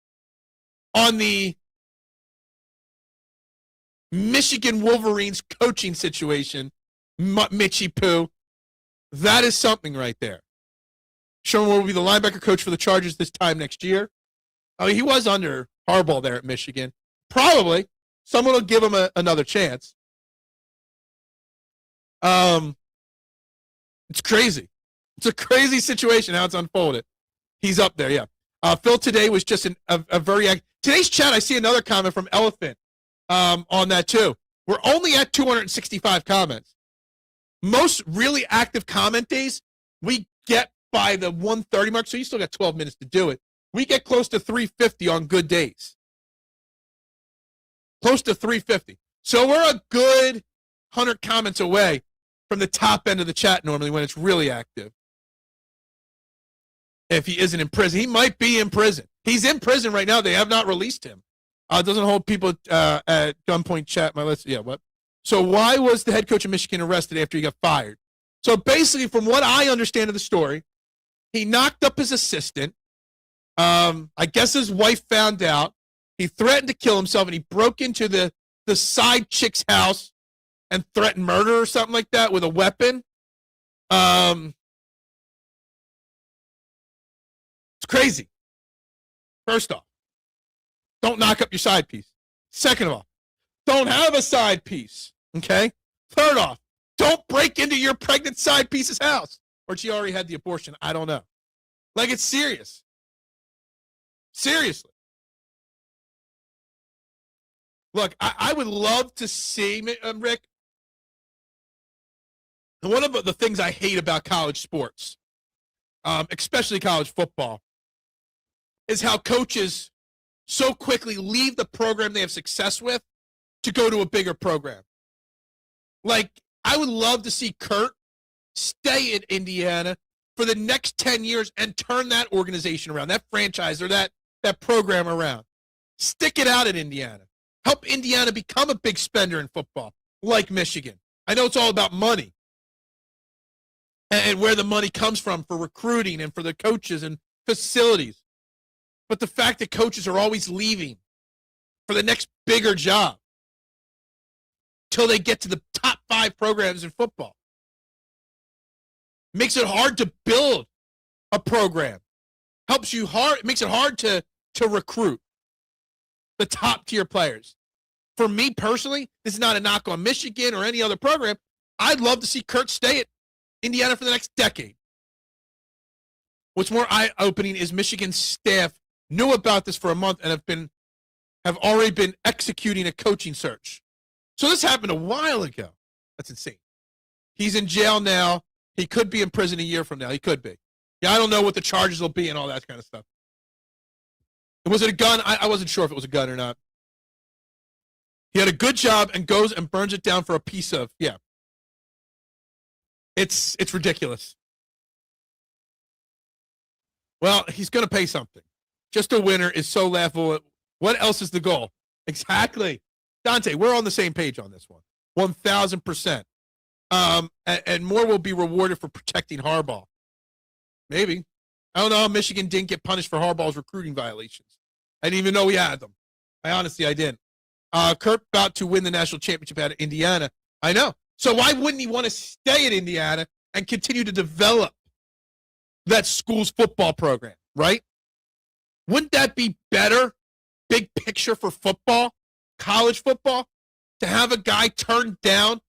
on the Michigan Wolverines coaching situation, Mitchie Poo, that is something right there. Sherman will be the linebacker coach for the Chargers this time next year. I mean, he was under Harbaugh there at Michigan. Probably someone will give him another chance. It's crazy. It's a crazy situation how it's unfolded. He's up there, yeah. Phil today was just a very today's chat. I see another comment from Elephant on that too. We're only at 265 comments. Most really active comment days we get by the 1:30 mark, so you still got 12 minutes to do it. We get close to 350 on good days. Close to 350. So we're a good 100 comments away from the top end of the chat normally when it's really active. If he isn't in prison. He might be in prison. He's in prison right now. They have not released him. Doesn't hold people at gunpoint chat. My list. Yeah, what? So why was the head coach of Michigan arrested after he got fired? So basically, from what I understand of the story, he knocked up his assistant. I guess his wife found out. He threatened to kill himself, and he broke into the side chick's house and threatened murder or something like that with a weapon. It's crazy. First off, don't knock up your side piece. Second of all, don't have a side piece. Okay? Third off, don't break into your pregnant side piece's house. Or she already had the abortion. I don't know. Like, it's serious. Seriously. Look, I would love to see, Rick, and one of the things I hate about college sports, especially college football, is how coaches so quickly leave the program they have success with to go to a bigger program. Like, I would love to see Kurt stay in Indiana for the next 10 years and turn that organization around, that franchise or that program around. Stick it out at Indiana. Help Indiana become a big spender in football, like Michigan. I know it's all about money and where the money comes from for recruiting and for the coaches and facilities. But the fact that coaches are always leaving for the next bigger job till they get to the top 5 programs in football makes it hard to build a program. It makes it hard to recruit the top tier players. For me personally, this is not a knock on Michigan or any other program. I'd love to see Kurt stay at Indiana for the next decade. What's more eye-opening is Michigan's staff knew about this for a month and have already been executing a coaching search. So this happened a while ago. That's insane. He's in jail now. He could be in prison a year from now. He could be. Yeah, I don't know what the charges will be and all that kind of stuff. Was it a gun? I wasn't sure if it was a gun or not. He had a good job and goes and burns it down for a piece of, yeah. It's ridiculous. Well, he's going to pay something. Just a winner is so laughable. What else is the goal? Exactly. Dante, we're on the same page on this one. 1,000%. And more will be rewarded for protecting Harbaugh. Maybe. I don't know how Michigan didn't get punished for Harbaugh's recruiting violations. I didn't even know he had them. I didn't. Kurt about to win the national championship out of Indiana. I know. So why wouldn't he want to stay at Indiana and continue to develop that school's football program, right? Wouldn't that be better, big picture for football, college football, to have a guy turn down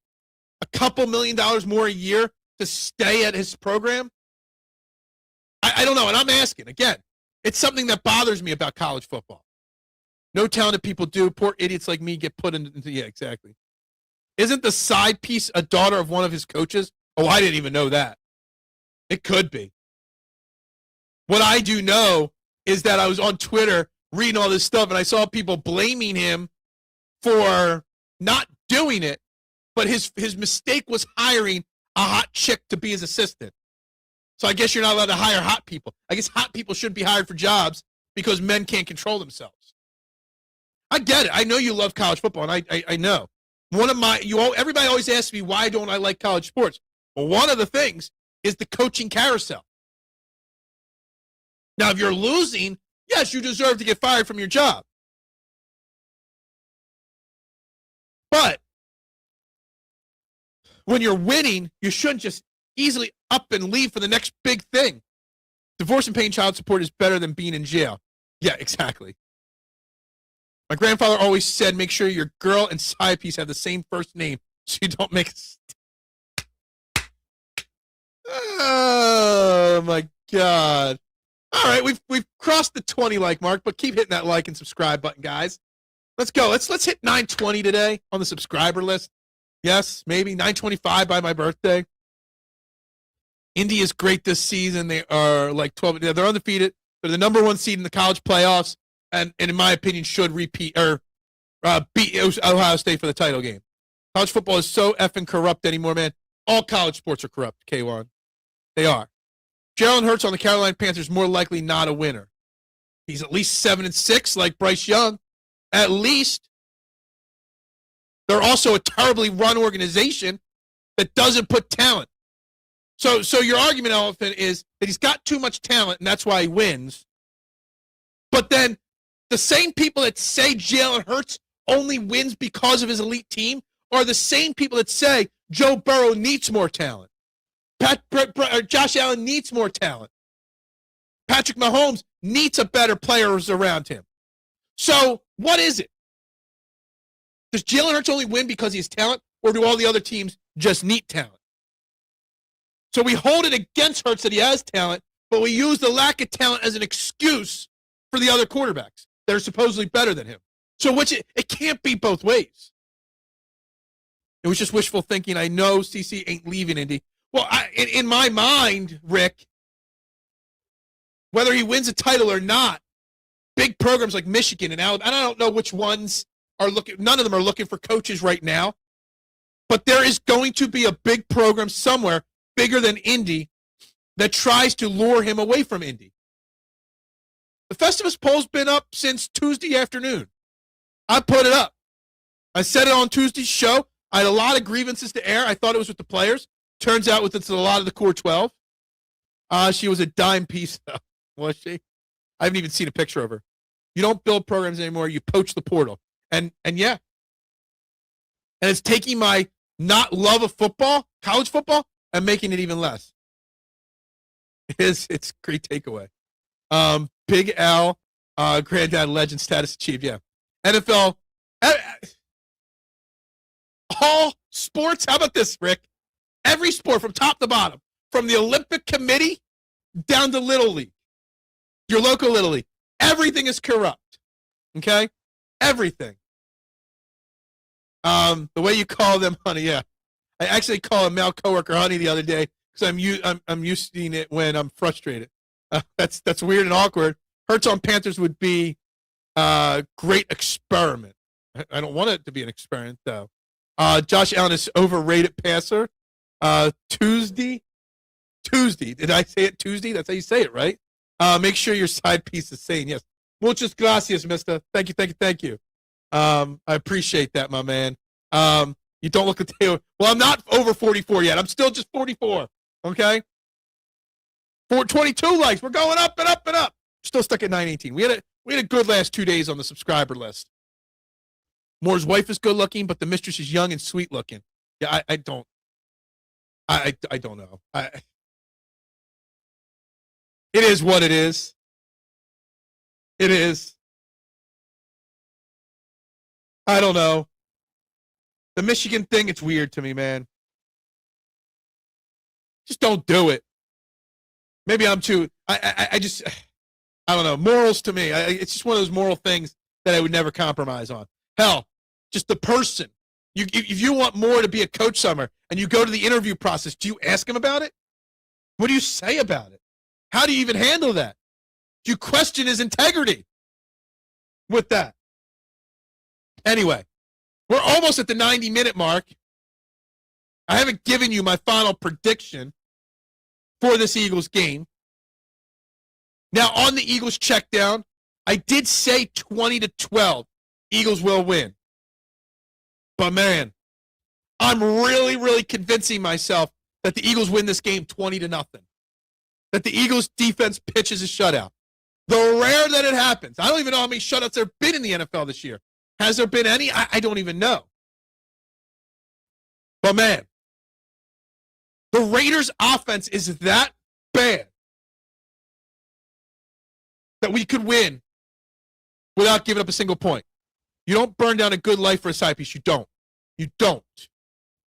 a couple $1 million more a year to stay at his program? I don't know, and I'm asking, again, it's something that bothers me about college football. No talented people do. Poor idiots like me get put into, yeah, exactly. Isn't the side piece a daughter of one of his coaches? Oh, I didn't even know that. It could be. What I do know is that I was on Twitter reading all this stuff, and I saw people blaming him for not doing it, but his mistake was hiring a hot chick to be his assistant. So I guess you're not allowed to hire hot people. I guess hot people shouldn't be hired for jobs because men can't control themselves. I get it. I know you love college football, and I know. Everybody always asks me, why don't I like college sports? Well, one of the things is the coaching carousel. Now, if you're losing, yes, you deserve to get fired from your job. But when you're winning, you shouldn't just easily up and leave for the next big thing. Divorce and paying child support is better than being in jail. Yeah, exactly. My grandfather always said, make sure your girl and side piece have the same first name so you don't make Oh, my God. All right, we've crossed the 20 like mark, but keep hitting that like and subscribe button, guys. Let's go. Let's hit 920 today on the subscriber list. Yes, maybe 925 by my birthday. Indy is great this season. They are like 12. They're undefeated. They're the number 1 seed in the college playoffs, and in my opinion, should repeat or beat Ohio State for the title game. College football is so effing corrupt anymore, man. All college sports are corrupt, K1. They are. Jalen Hurts on the Carolina Panthers more likely not a winner. He's at least 7-6, like Bryce Young. At least. They're also a terribly run organization that doesn't put talent. So your argument, Elephant, is that he's got too much talent, and that's why he wins. But then the same people that say Jalen Hurts only wins because of his elite team are the same people that say Joe Burrow needs more talent. Josh Allen needs more talent. Patrick Mahomes needs a better players around him. So what is it? Does Jalen Hurts only win because he has talent, or do all the other teams just need talent? So we hold it against Hurts that he has talent, but we use the lack of talent as an excuse for the other quarterbacks that are supposedly better than him. So it can't be both ways. It was just wishful thinking. I know CC ain't leaving Indy. Well, in my mind, Rick, whether he wins a title or not, big programs like Michigan and Alabama, and I don't know which ones are looking, none of them are looking for coaches right now. But there is going to be a big program somewhere, bigger than Indy, that tries to lure him away from Indy. The Festivus poll's been up since Tuesday afternoon. I put it up. I said it on Tuesday's show. I had a lot of grievances to air. I thought it was with the players. Turns out it's a lot of the core 12. She was a dime piece, though, was she? I haven't even seen a picture of her. You don't build programs anymore. You poach the portal. And yeah. And it's taking my not love of football, college football, and making it even less. It's a great takeaway. Big Al, granddad legend status achieved. Yeah. NFL, all sports. How about this, Rick? Every sport from top to bottom, from the Olympic Committee down to Little League, your local Little League. Everything is corrupt. Okay? Everything. The way you call them, honey, yeah. I actually called a male coworker honey the other day because I'm using it when I'm frustrated. That's weird and awkward. Hurts on Panthers would be a great experiment. I don't want it to be an experiment, though. Josh Allen is overrated passer. Tuesday. Did I say it Tuesday? That's how you say it, right? Make sure your side piece is saying yes. Muchas gracias, mister. Thank you. I appreciate that, my man. You don't look at the well, I'm not over 44 yet. I'm still just 44. Okay? 422 likes. We're going up and up and up. Still stuck at 918. We had a good last 2 days on the subscriber list. Moore's wife is good looking, but the mistress is young and sweet looking. Yeah, I don't know. It is what it is. It is. I don't know. The Michigan thing, it's weird to me, man. Just don't do it. Maybe I'm too. I don't know. Morals to me, it's just one of those moral things that I would never compromise on. Hell, just the person. If you want more to be a coach somewhere and you go to the interview process, do you ask him about it? What do you say about it? How do you even handle that? Do you question his integrity with that? Anyway, we're almost at the 90-minute mark. I haven't given you my final prediction for this Eagles game. Now, on the Eagles check down, I did say 20-12. Eagles will win. But, man, I'm really, really convincing myself that the Eagles win this game 20-0. That the Eagles defense pitches a shutout. The rare that it happens. I don't even know how many shutouts there have been in the NFL this year. Has there been any? I don't even know. But, man, the Raiders' offense is that bad that we could win without giving up a single point. You don't burn down a good life for a side piece. You don't. You don't.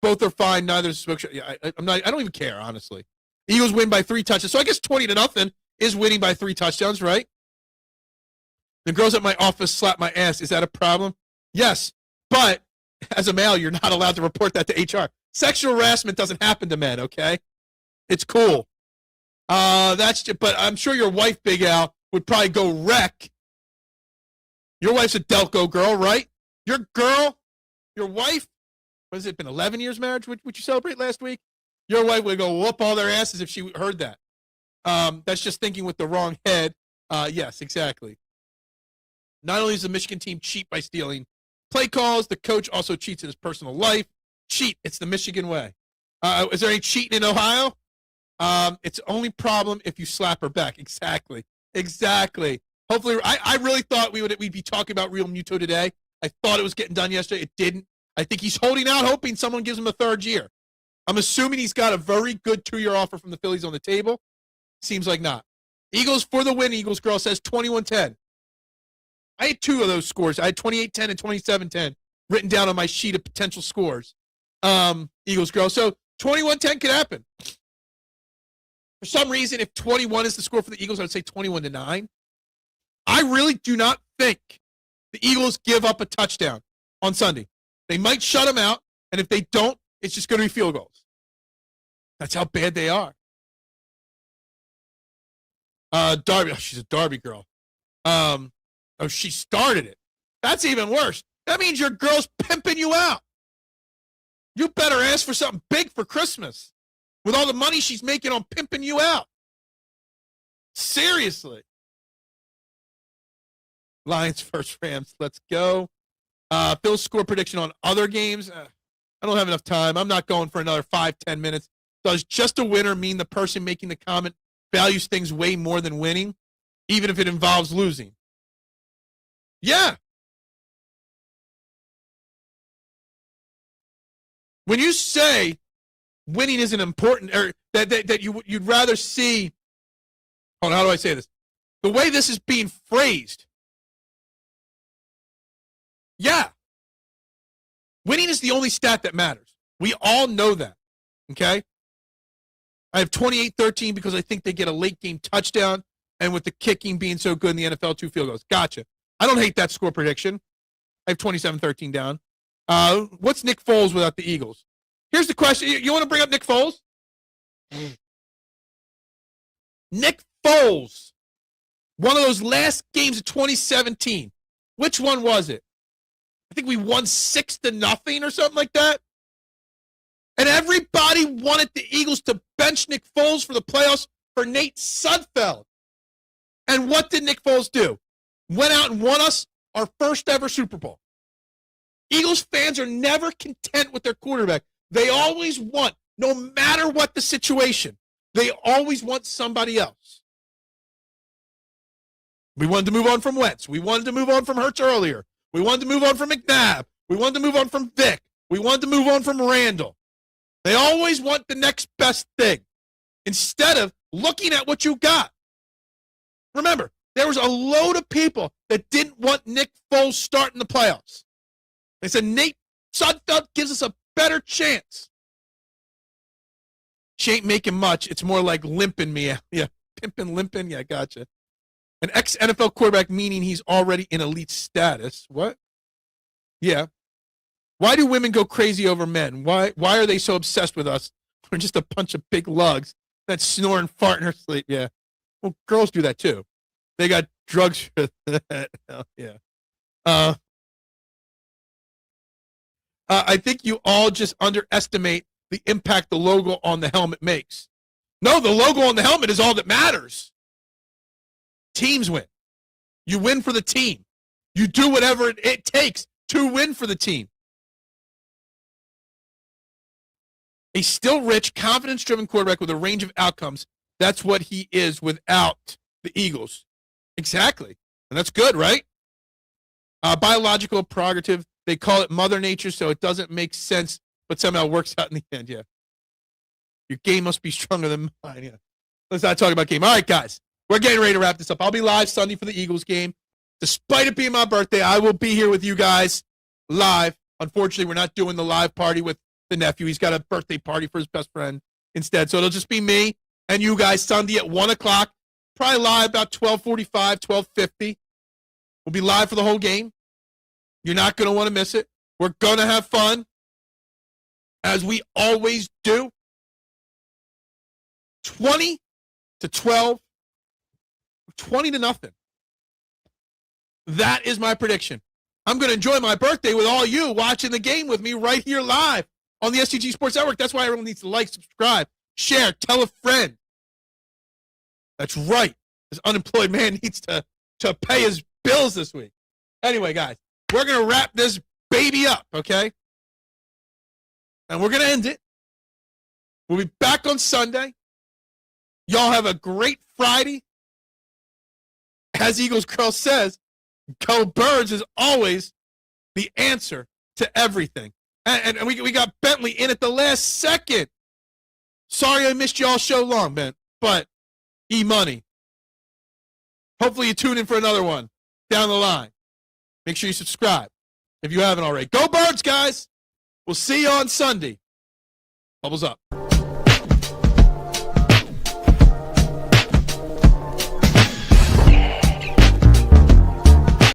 Both are fine. Neither is smoke. I don't even care, honestly. The Eagles win by 3 touchdowns. So I guess 20-0 is winning by 3 touchdowns, right? The girls at my office slap my ass. Is that a problem? Yes. But as a male, you're not allowed to report that to HR. Sexual harassment doesn't happen to men, okay? It's cool. But I'm sure your wife, Big Al, would probably go wreck. Your wife's a Delco girl, right? Your wife, what has it been, 11 years marriage? Would you celebrate last week? Your wife would go whoop all their asses if she heard that. That's just thinking with the wrong head. Yes, exactly. Not only does the Michigan team cheat by stealing play calls, the coach also cheats in his personal life. Cheat. It's the Michigan way. Is there any cheating in Ohio? It's only problem if you slap her back. Exactly. Hopefully, I really thought we'd be talking about Real Muto today. I thought it was getting done yesterday. It didn't. I think he's holding out, hoping someone gives him a 3rd year. I'm assuming he's got a very good 2-year offer from the Phillies on the table. Seems like not. Eagles for the win. Eagles girl says 21-10. I had 2 of those scores. I had 28-10 and 27-10 written down on my sheet of potential scores. Eagles girl. So 21-10 could happen. For some reason, if 21 is the score for the Eagles, I would say 21-9. I really do not think the Eagles give up a touchdown on Sunday. They might shut them out, and if they don't, it's just going to be field goals. That's how bad they are. Darby, she's a Darby girl. She started it. That's even worse. That means your girl's pimping you out. You better ask for something big for Christmas with all the money she's making on pimping you out. Seriously. Lions versus Rams. Let's go. Phil's score prediction on other games. I don't have enough time. I'm not going for another 5-10 minutes. Does just a winner mean the person making the comment values things way more than winning, even if it involves losing? Yeah. When you say winning isn't important, or that you'd rather see, hold on, how do I say this? The way this is being phrased, yeah. Winning is the only stat that matters. We all know that, okay? I have 28-13 because I think they get a late-game touchdown, and with the kicking being so good in the NFL, 2 field goals. Gotcha. I don't hate that score prediction. I have 27-13 down. What's Nick Foles without the Eagles? Here's the question. You want to bring up Nick Foles? Nick Foles, one of those last games of 2017. Which one was it? I think we won 6-0 or something like that. And everybody wanted the Eagles to bench Nick Foles for the playoffs for Nate Sudfeld. And what did Nick Foles do? Went out and won us our first ever Super Bowl. Eagles fans are never content with their quarterback. They always want, no matter what the situation, they always want somebody else. We wanted to move on from Wentz. We wanted to move on from Hurts earlier. We wanted to move on from McNabb. We wanted to move on from Vic. We wanted to move on from Randall. They always want the next best thing instead of looking at what you got. Remember, there was a load of people that didn't want Nick Foles starting the playoffs. They said Nate Sudfeld gives us a better chance. She ain't making much. It's more like limping me out. Yeah, pimping, limping. Yeah, gotcha. An ex-NFL quarterback, meaning he's already in elite status. What? Yeah. Why do women go crazy over men? Why are they so obsessed with us? We're just a bunch of big lugs that snore and fart in her sleep. Yeah. Well, girls do that too. They got drugs for that. Hell yeah. I think you all just underestimate the impact the logo on the helmet makes. No, the logo on the helmet is all that matters. Teams win. You win for the team. You do whatever it takes to win for the team. A still rich, confidence-driven quarterback with a range of outcomes. That's what he is without the Eagles. Exactly. And that's good, right? Biological prerogative. They call it Mother Nature, so it doesn't make sense, but somehow works out in the end, yeah. Your game must be stronger than mine, yeah. Let's not talk about game. All right, guys. We're getting ready to wrap this up. I'll be live Sunday for the Eagles game. Despite it being my birthday, I will be here with you guys live. Unfortunately, we're not doing the live party with the nephew. He's got a birthday party for his best friend instead. So it'll just be me and you guys Sunday at 1 o'clock. Probably live about 12:45, 12:50. We'll be live for the whole game. You're not going to want to miss it. We're going to have fun, as we always do. 20-12. 20-0. That is my prediction. I'm going to enjoy my birthday with all you watching the game with me right here live on the STG Sports Network. That's why everyone needs to like, subscribe, share, tell a friend. That's right. This unemployed man needs to pay his bills this week. Anyway, guys, we're going to wrap this baby up, okay? And we're going to end it. We'll be back on Sunday. Y'all have a great Friday. As Eagles Girl says, go Birds is always the answer to everything. And we got Bentley in at the last second. Sorry I missed y'all show long, man. But E-Money. Hopefully you tune in for another one down the line. Make sure you subscribe if you haven't already. Go Birds, guys. We'll see you on Sunday. Bubbles up.